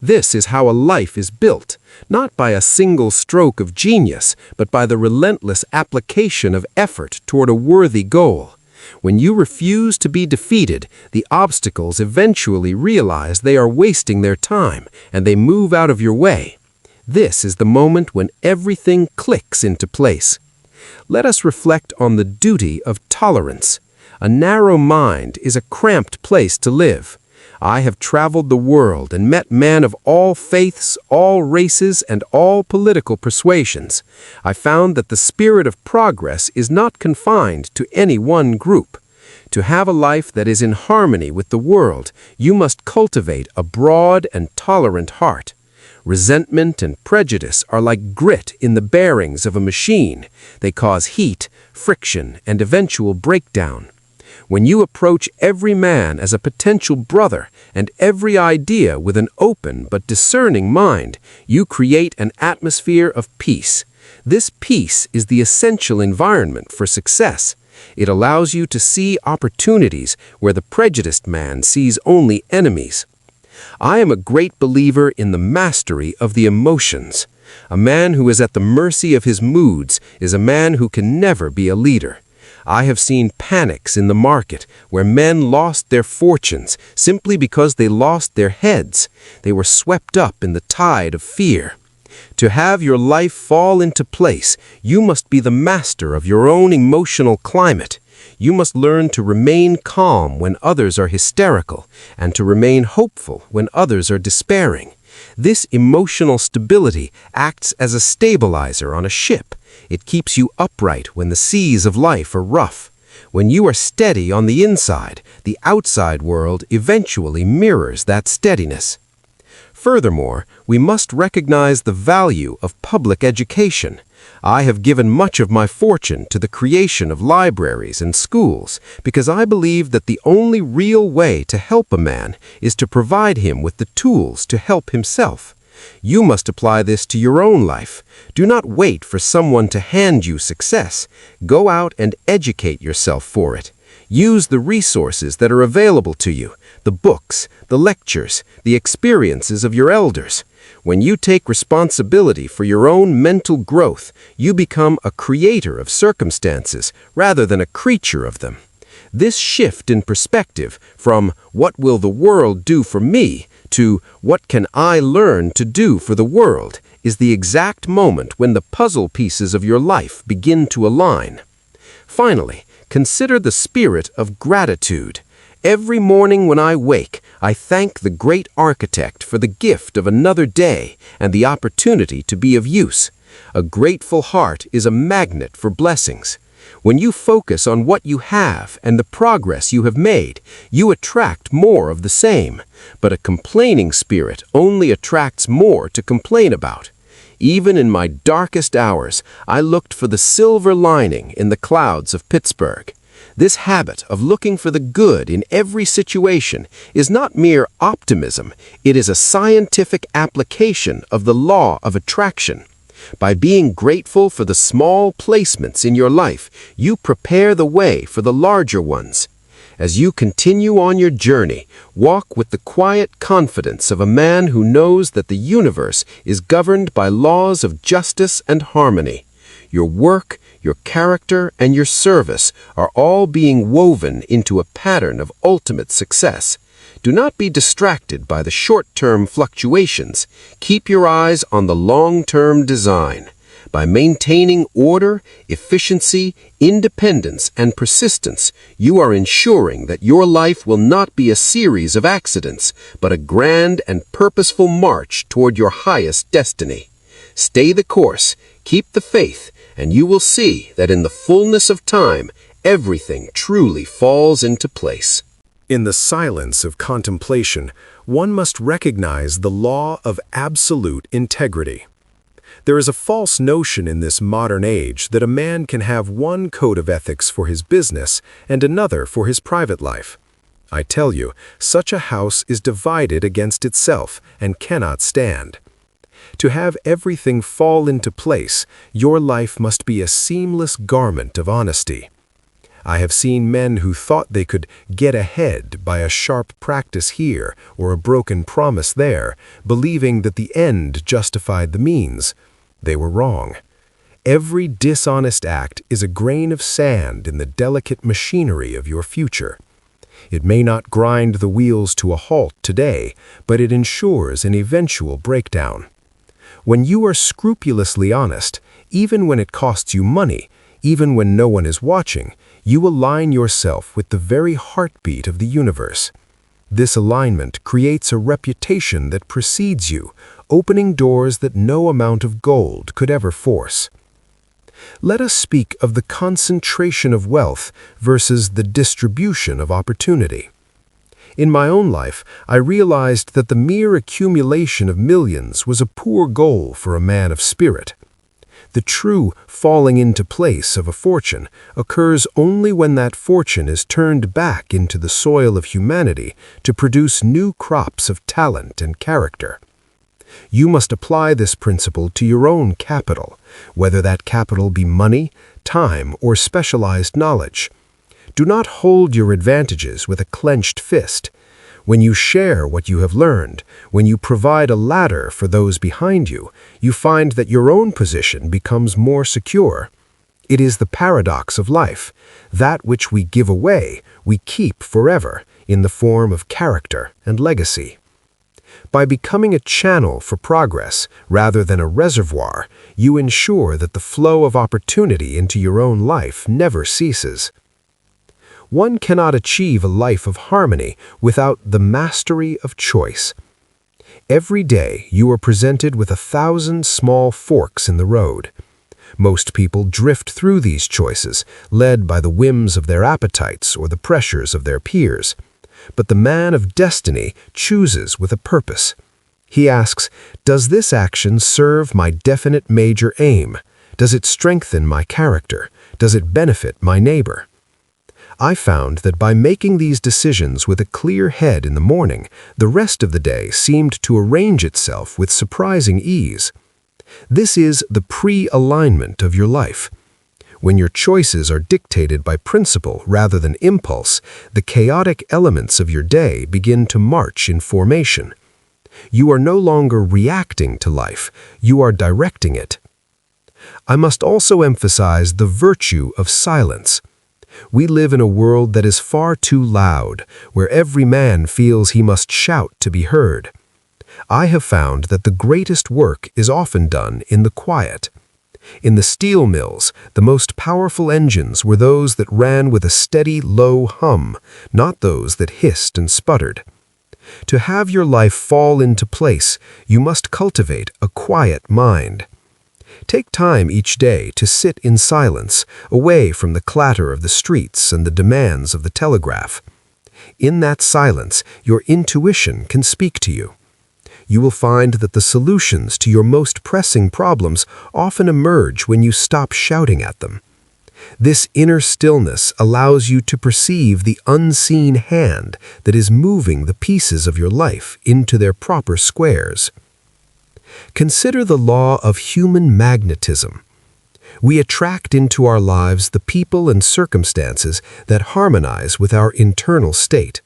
This is how a life is built, not by a single stroke of genius, but by the relentless application of effort toward a worthy goal. When you refuse to be defeated, the obstacles eventually realize they are wasting their time, and they move out of your way. This is the moment when everything clicks into place. Let us reflect on the duty of tolerance. A narrow mind is a cramped place to live. I have traveled the world and met men of all faiths, all races, and all political persuasions. I found that the spirit of progress is not confined to any one group. To have a life that is in harmony with the world, you must cultivate a broad and tolerant heart. Resentment and prejudice are like grit in the bearings of a machine. They cause heat, friction, and eventual breakdown. When you approach every man as a potential brother and every idea with an open but discerning mind, you create an atmosphere of peace. This peace is the essential environment for success. It allows you to see opportunities where the prejudiced man sees only enemies. I am a great believer in the mastery of the emotions. A man who is at the mercy of his moods is a man who can never be a leader. I have seen panics in the market where men lost their fortunes simply because they lost their heads. They were swept up in the tide of fear. To have your life fall into place, you must be the master of your own emotional climate. You must learn to remain calm when others are hysterical and to remain hopeful when others are despairing. This emotional stability acts as a stabilizer on a ship. It keeps you upright when the seas of life are rough. When you are steady on the inside, the outside world eventually mirrors that steadiness. Furthermore, we must recognize the value of public education. I have given much of my fortune to the creation of libraries and schools because I believe that the only real way to help a man is to provide him with the tools to help himself. You must apply this to your own life. Do not wait for someone to hand you success. Go out and educate yourself for it. Use the resources that are available to you, the books, the lectures, the experiences of your elders. When you take responsibility for your own mental growth, you become a creator of circumstances rather than a creature of them. This shift in perspective from "what will the world do for me" to "what can I learn to do for the world" is the exact moment when the puzzle pieces of your life begin to align. Finally, consider the spirit of gratitude. Every morning when I wake, I thank the great architect for the gift of another day and the opportunity to be of use. A grateful heart is a magnet for blessings. When you focus on what you have and the progress you have made, you attract more of the same. But a complaining spirit only attracts more to complain about. Even in my darkest hours, I looked for the silver lining in the clouds of Pittsburgh. This habit of looking for the good in every situation is not mere optimism, it is a scientific application of the law of attraction. By being grateful for the small placements in your life, you prepare the way for the larger ones. As you continue on your journey, walk with the quiet confidence of a man who knows that the universe is governed by laws of justice and harmony. Your work, your character, and your service are all being woven into a pattern of ultimate success. Do not be distracted by the short-term fluctuations. Keep your eyes on the long-term design. By maintaining order, efficiency, independence, and persistence, you are ensuring that your life will not be a series of accidents, but a grand and purposeful march toward your highest destiny. Stay the course, keep the faith, and you will see that in the fullness of time, everything truly falls into place. In the silence of contemplation, one must recognize the law of absolute integrity. There is a false notion in this modern age that a man can have one code of ethics for his business and another for his private life. I tell you, such a house is divided against itself and cannot stand. To have everything fall into place, your life must be a seamless garment of honesty. I have seen men who thought they could get ahead by a sharp practice here or a broken promise there, believing that the end justified the means. They were wrong. Every dishonest act is a grain of sand in the delicate machinery of your future. It may not grind the wheels to a halt today, but it ensures an eventual breakdown. When you are scrupulously honest, even when it costs you money, even when no one is watching, you align yourself with the very heartbeat of the universe. This alignment creates a reputation that precedes you, opening doors that no amount of gold could ever force. Let us speak of the concentration of wealth versus the distribution of opportunity. In my own life, I realized that the mere accumulation of millions was a poor goal for a man of spirit. The true falling into place of a fortune occurs only when that fortune is turned back into the soil of humanity to produce new crops of talent and character. You must apply this principle to your own capital, whether that capital be money, time, or specialized knowledge. Do not hold your advantages with a clenched fist. When you share what you have learned, when you provide a ladder for those behind you, you find that your own position becomes more secure. It is the paradox of life. That which we give away, we keep forever in the form of character and legacy. By becoming a channel for progress rather than a reservoir, you ensure that the flow of opportunity into your own life never ceases. One cannot achieve a life of harmony without the mastery of choice. Every day you are presented with 1,000 small forks in the road. Most people drift through these choices, led by the whims of their appetites or the pressures of their peers. But the man of destiny chooses with a purpose. He asks, does this action serve my definite major aim? Does it strengthen my character? Does it benefit my neighbor? I found that by making these decisions with a clear head in the morning, the rest of the day seemed to arrange itself with surprising ease. This is the pre-alignment of your life. When your choices are dictated by principle rather than impulse, the chaotic elements of your day begin to march in formation. You are no longer reacting to life, you are directing it. I must also emphasize the virtue of silence. We live in a world that is far too loud, where every man feels he must shout to be heard. I have found that the greatest work is often done in the quiet. In the steel mills, the most powerful engines were those that ran with a steady, low hum, not those that hissed and sputtered. To have your life fall into place, you must cultivate a quiet mind. Take time each day to sit in silence, away from the clatter of the streets and the demands of the telegraph. In that silence, your intuition can speak to you. You will find that the solutions to your most pressing problems often emerge when you stop shouting at them. This inner stillness allows you to perceive the unseen hand that is moving the pieces of your life into their proper squares. Consider the law of human magnetism. We attract into our lives the people and circumstances that harmonize with our internal state.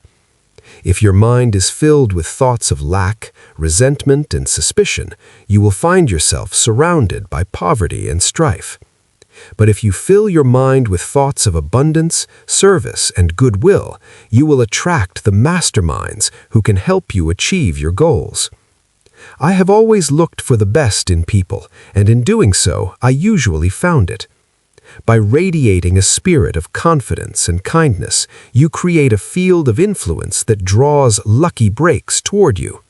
If your mind is filled with thoughts of lack, resentment, and suspicion, you will find yourself surrounded by poverty and strife. But if you fill your mind with thoughts of abundance, service, and goodwill, you will attract the masterminds who can help you achieve your goals. I have always looked for the best in people, and in doing so, I usually found it. By radiating a spirit of confidence and kindness, you create a field of influence that draws lucky breaks toward you.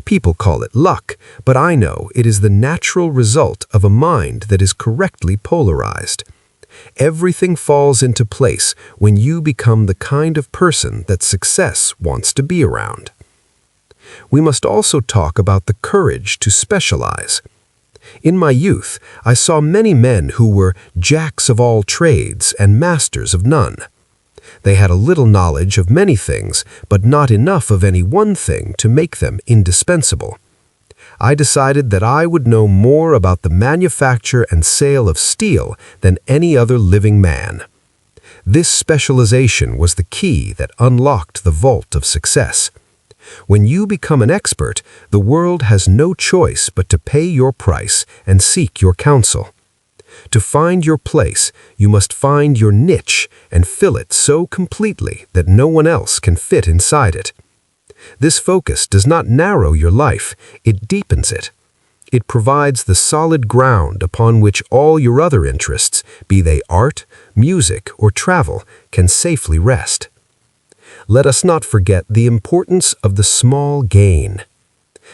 People call it luck, but I know it is the natural result of a mind that is correctly polarized. Everything falls into place when you become the kind of person that success wants to be around. We must also talk about the courage to specialize. In my youth, I saw many men who were jacks of all trades and masters of none. They had a little knowledge of many things, but not enough of any one thing to make them indispensable. I decided that I would know more about the manufacture and sale of steel than any other living man. This specialization was the key that unlocked the vault of success. When you become an expert, the world has no choice but to pay your price and seek your counsel. To find your place, you must find your niche and fill it so completely that no one else can fit inside it. This focus does not narrow your life, it deepens it. It provides the solid ground upon which all your other interests, be they art, music, or travel, can safely rest. Let us not forget the importance of the small gain.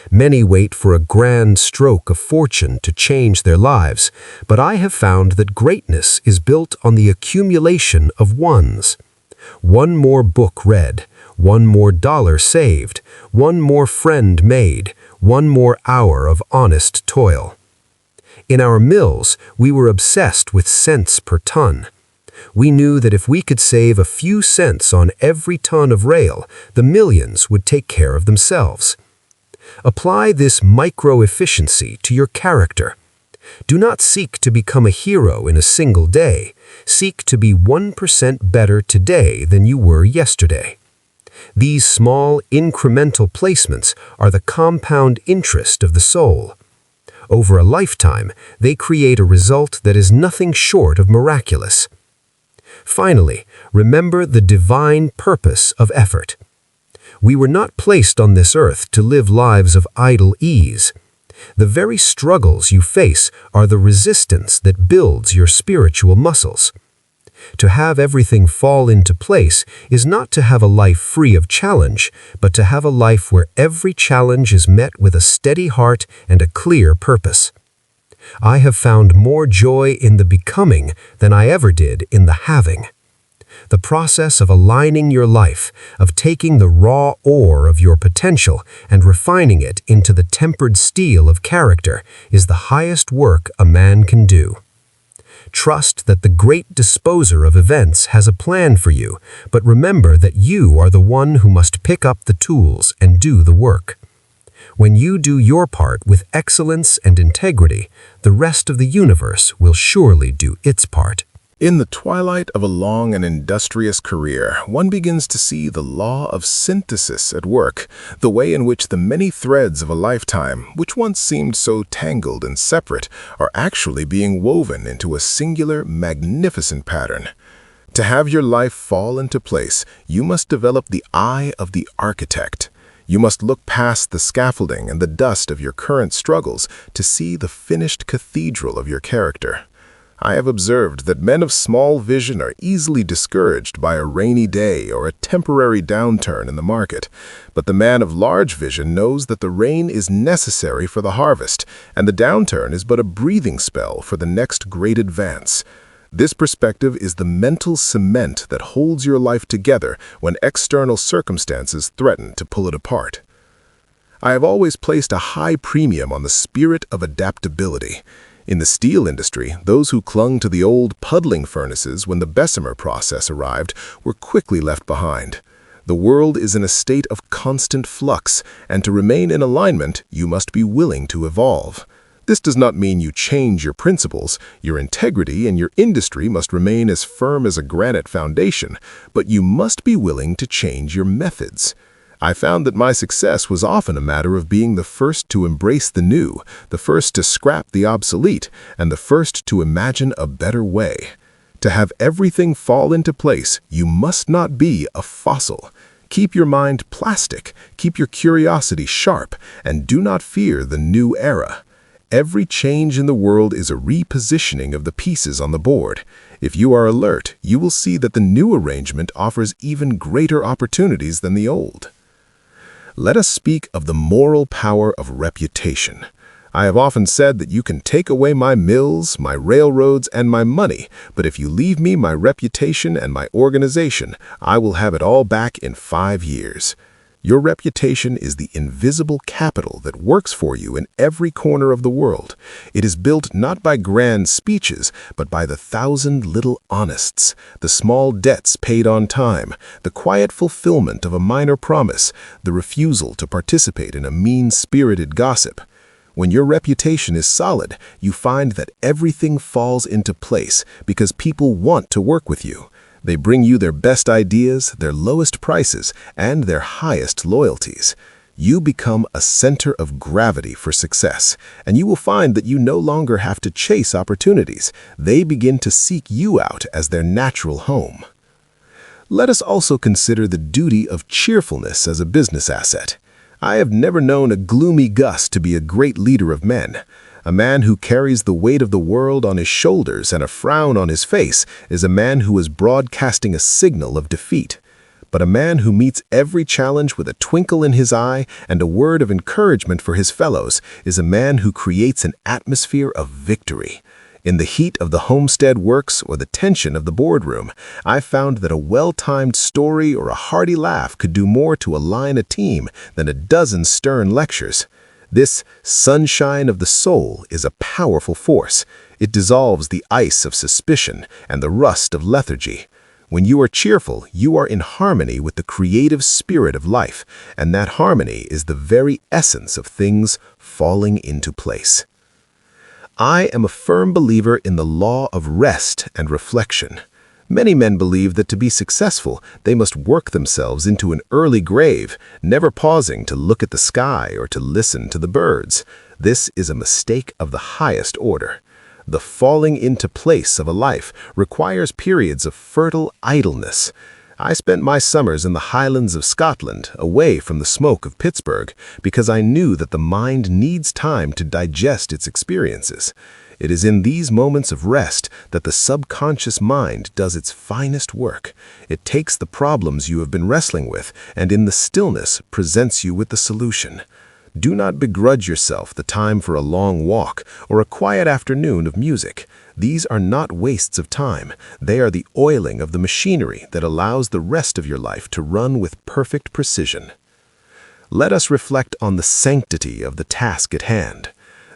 Many wait for a grand stroke of fortune to change their lives, but I have found that greatness is built on the accumulation of ones. One more book read, one more dollar saved, one more friend made, one more hour of honest toil. In our mills, we were obsessed with cents per ton. We knew that if we could save a few cents on every ton of rail, the millions would take care of themselves. Apply this micro-efficiency to your character. Do not seek to become a hero in a single day. Seek to be 1% better today than you were yesterday. These small, incremental placements are the compound interest of the soul. Over a lifetime, they create a result that is nothing short of miraculous. Finally, remember the divine purpose of effort. We were not placed on this earth to live lives of idle ease. The very struggles you face are the resistance that builds your spiritual muscles. To have everything fall into place is not to have a life free of challenge, but to have a life where every challenge is met with a steady heart and a clear purpose. I have found more joy in the becoming than I ever did in the having. The process of aligning your life, of taking the raw ore of your potential and refining it into the tempered steel of character, is the highest work a man can do. Trust that the great disposer of events has a plan for you, but remember that you are the one who must pick up the tools and do the work. When you do your part with excellence and integrity, the rest of the universe will surely do its part. In the twilight of a long and industrious career, one begins to see the law of synthesis at work, the way in which the many threads of a lifetime, which once seemed so tangled and separate, are actually being woven into a singular, magnificent pattern. To have your life fall into place, you must develop the eye of the architect. You must look past the scaffolding and the dust of your current struggles to see the finished cathedral of your character. I have observed that men of small vision are easily discouraged by a rainy day or a temporary downturn in the market, but the man of large vision knows that the rain is necessary for the harvest, and the downturn is but a breathing spell for the next great advance. This perspective is the mental cement that holds your life together when external circumstances threaten to pull it apart. I have always placed a high premium on the spirit of adaptability. In the steel industry, those who clung to the old puddling furnaces when the Bessemer process arrived were quickly left behind. The world is in a state of constant flux, and to remain in alignment, you must be willing to evolve. This does not mean you change your principles. Your integrity and your industry must remain as firm as a granite foundation, but you must be willing to change your methods. I found that my success was often a matter of being the first to embrace the new, the first to scrap the obsolete, and the first to imagine a better way. To have everything fall into place, you must not be a fossil. Keep your mind plastic, keep your curiosity sharp, and do not fear the new era. Every change in the world is a repositioning of the pieces on the board. If you are alert, you will see that the new arrangement offers even greater opportunities than the old. Let us speak of the moral power of reputation. I have often said that you can take away my mills, my railroads, and my money, but if you leave me my reputation and my organization, I will have it all back in 5 years. Your reputation is the invisible capital that works for you in every corner of the world. It is built not by grand speeches, but by the 1,000 little honests, the small debts paid on time, the quiet fulfillment of a minor promise, the refusal to participate in a mean-spirited gossip. When your reputation is solid, you find that everything falls into place because people want to work with you. They bring you their best ideas, their lowest prices, and their highest loyalties. You become a center of gravity for success, and you will find that you no longer have to chase opportunities. They begin to seek you out as their natural home. Let us also consider the duty of cheerfulness as a business asset. I have never known a gloomy Gus to be a great leader of men. A man who carries the weight of the world on his shoulders and a frown on his face is a man who is broadcasting a signal of defeat. But a man who meets every challenge with a twinkle in his eye and a word of encouragement for his fellows is a man who creates an atmosphere of victory. In the heat of the homestead works or the tension of the boardroom, I found that a well-timed story or a hearty laugh could do more to align a team than a dozen stern lectures. This sunshine of the soul is a powerful force. It dissolves the ice of suspicion and the rust of lethargy. When you are cheerful, you are in harmony with the creative spirit of life, and that harmony is the very essence of things falling into place. I am a firm believer in the law of rest and reflection. Many men believe that to be successful, they must work themselves into an early grave, never pausing to look at the sky or to listen to the birds. This is a mistake of the highest order. The falling into place of a life requires periods of fertile idleness. I spent my summers in the Highlands of Scotland, away from the smoke of Pittsburgh, because I knew that the mind needs time to digest its experiences. It is in these moments of rest that the subconscious mind does its finest work. It takes the problems you have been wrestling with and in the stillness presents you with the solution. Do not begrudge yourself the time for a long walk or a quiet afternoon of music. These are not wastes of time. They are the oiling of the machinery that allows the rest of your life to run with perfect precision. Let us reflect on the sanctity of the task at hand.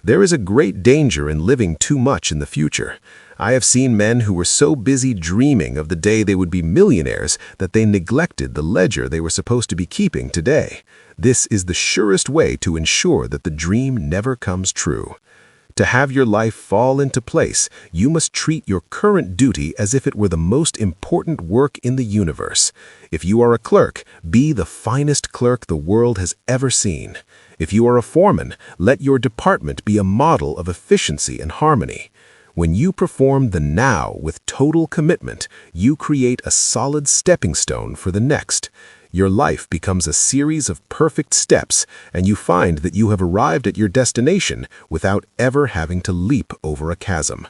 There is a great danger in living too much in the future. I have seen men who were so busy dreaming of the day they would be millionaires that they neglected the ledger they were supposed to be keeping today. This is the surest way to ensure that the dream never comes true. To have your life fall into place, you must treat your current duty as if it were the most important work in the universe. If you are a clerk, be the finest clerk the world has ever seen. If you are a foreman, let your department be a model of efficiency and harmony. When you perform the now with total commitment, you create a solid stepping stone for the next. Your life becomes a series of perfect steps, and you find that you have arrived at your destination without ever having to leap over a chasm.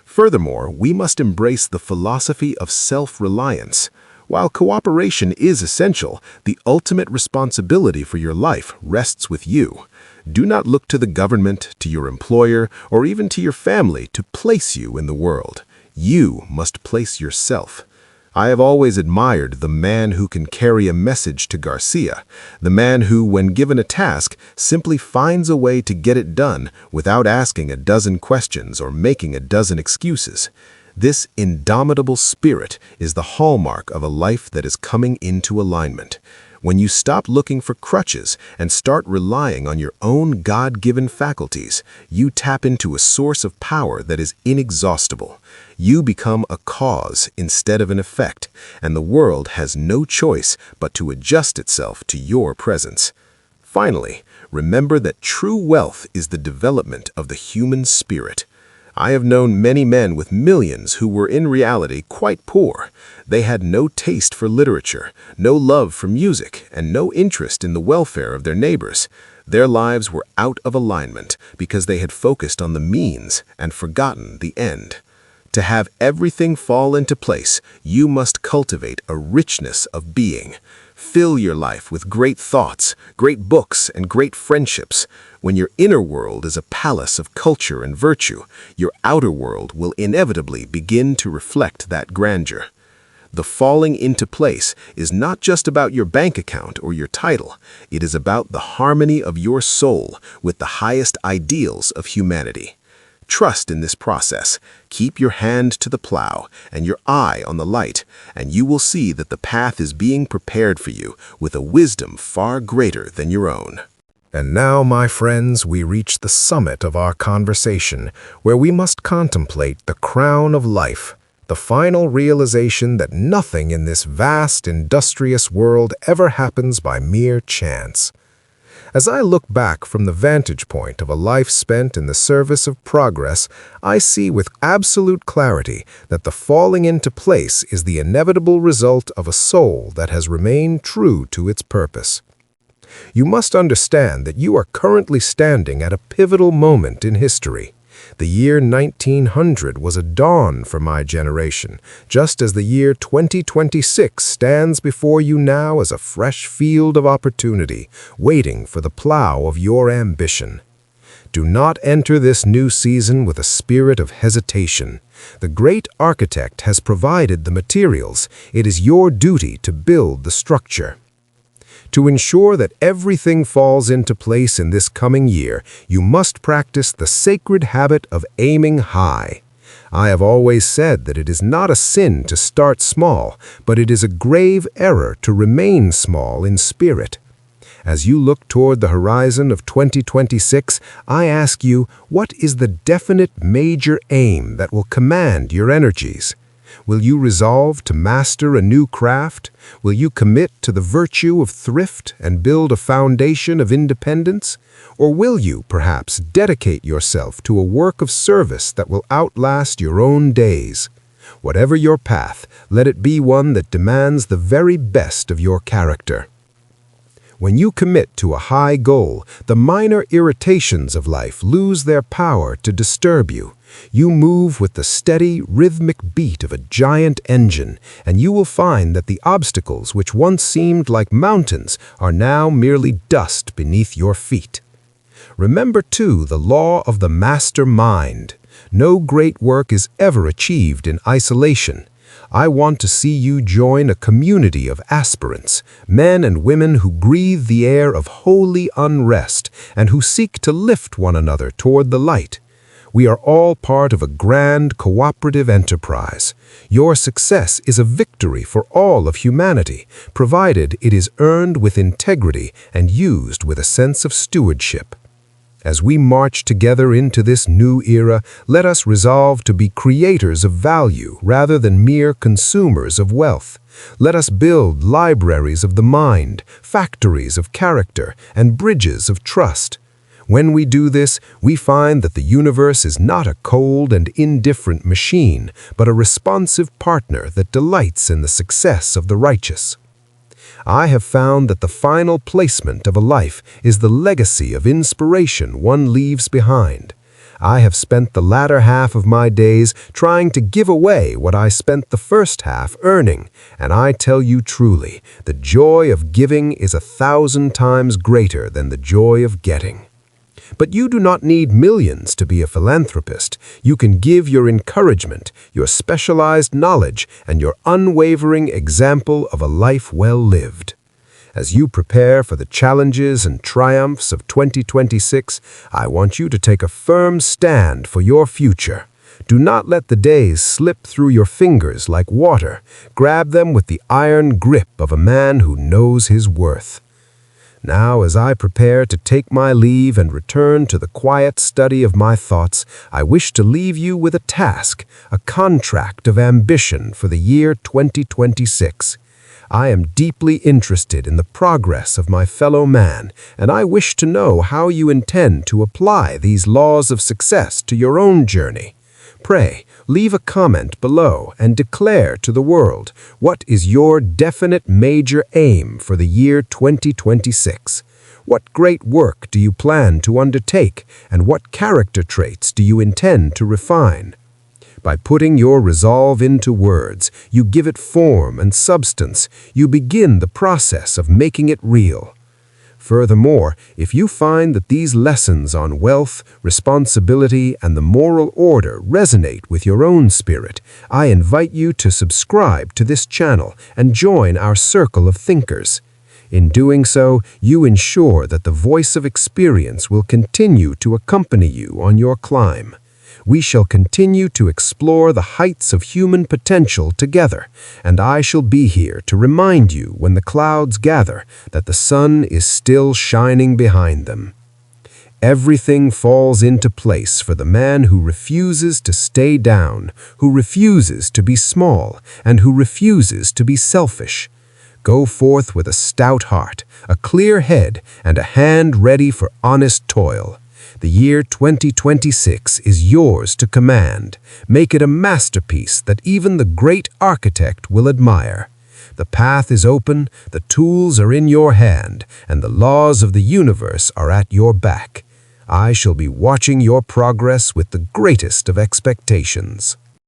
Furthermore, we must embrace the philosophy of self-reliance. While cooperation is essential, the ultimate responsibility for your life rests with you. Do not look to the government, to your employer, or even to your family to place you in the world. You must place yourself. I have always admired the man who can carry a message to Garcia, the man who, when given a task, simply finds a way to get it done without asking a dozen questions or making a dozen excuses. This indomitable spirit is the hallmark of a life that is coming into alignment. When you stop looking for crutches and start relying on your own God-given faculties, you tap into a source of power that is inexhaustible. You become a cause instead of an effect, and the world has no choice but to adjust itself to your presence. Finally, remember that true wealth is the development of the human spirit. I have known many men with millions who were in reality quite poor. They had no taste for literature, no love for music, and no interest in the welfare of their neighbors. Their lives were out of alignment because they had focused on the means and forgotten the end. To have everything fall into place, you must cultivate a richness of being. Fill your life with great thoughts, great books, and great friendships. When your inner world is a palace of culture and virtue, your outer world will inevitably begin to reflect that grandeur. The falling into place is not just about your bank account or your title. It is about the harmony of your soul with the highest ideals of humanity. Trust in this process. Keep your hand to the plow and your eye on the light, and you will see that the path is being prepared for you with a wisdom far greater than your own. And now, my friends, we reach the summit of our conversation, where we must contemplate the crown of life, the final realization that nothing in this vast, industrious world ever happens by mere chance. As I look back from the vantage point of a life spent in the service of progress, I see with absolute clarity that the falling into place is the inevitable result of a soul that has remained true to its purpose. You must understand that you are currently standing at a pivotal moment in history. The year 1900 was a dawn for my generation, just as the year 2026 stands before you now as a fresh field of opportunity, waiting for the plow of your ambition. Do not enter this new season with a spirit of hesitation. The great architect has provided the materials. It is your duty to build the structure. To ensure that everything falls into place in this coming year, you must practice the sacred habit of aiming high. I have always said that it is not a sin to start small, but it is a grave error to remain small in spirit. As you look toward the horizon of 2026, I ask you, what is the definite major aim that will command your energies? Will you resolve to master a new craft? Will you commit to the virtue of thrift and build a foundation of independence? Or will you, perhaps, dedicate yourself to a work of service that will outlast your own days? Whatever your path, let it be one that demands the very best of your character. When you commit to a high goal, the minor irritations of life lose their power to disturb you. You move with the steady, rhythmic beat of a giant engine, and you will find that the obstacles which once seemed like mountains are now merely dust beneath your feet. Remember, too, the law of the master mind. No great work is ever achieved in isolation. I want to see you join a community of aspirants, men and women who breathe the air of holy unrest and who seek to lift one another toward the light. We are all part of a grand cooperative enterprise. Your success is a victory for all of humanity, provided it is earned with integrity and used with a sense of stewardship. As we march together into this new era, let us resolve to be creators of value rather than mere consumers of wealth. Let us build libraries of the mind, factories of character, and bridges of trust. When we do this, we find that the universe is not a cold and indifferent machine, but a responsive partner that delights in the success of the righteous. I have found that the final placement of a life is the legacy of inspiration one leaves behind. I have spent the latter half of my days trying to give away what I spent the first half earning, and I tell you truly, the joy of giving is 1,000 times greater than the joy of getting. But you do not need millions to be a philanthropist. You can give your encouragement, your specialized knowledge, and your unwavering example of a life well lived. As you prepare for the challenges and triumphs of 2026, I want you to take a firm stand for your future. Do not let the days slip through your fingers like water. Grab them with the iron grip of a man who knows his worth. Now, as I prepare to take my leave and return to the quiet study of my thoughts, I wish to leave you with a task, a contract of ambition for the year 2026. I am deeply interested in the progress of my fellow man, and I wish to know how you intend to apply these laws of success to your own journey. Pray, leave a comment below and declare to the world what is your definite major aim for the year 2026. What great work do you plan to undertake, and what character traits do you intend to refine? By putting your resolve into words, you give it form and substance. You begin the process of making it real. Furthermore, if you find that these lessons on wealth, responsibility, and the moral order resonate with your own spirit, I invite you to subscribe to this channel and join our circle of thinkers. In doing so, you ensure that the voice of experience will continue to accompany you on your climb. We shall continue to explore the heights of human potential together, and I shall be here to remind you when the clouds gather that the sun is still shining behind them. Everything falls into place for the man who refuses to stay down, who refuses to be small, and who refuses to be selfish. Go forth with a stout heart, a clear head, and a hand ready for honest toil. The year 2026 is yours to command. Make it a masterpiece that even the great architect will admire. The path is open, the tools are in your hand, and the laws of the universe are at your back. I shall be watching your progress with the greatest of expectations.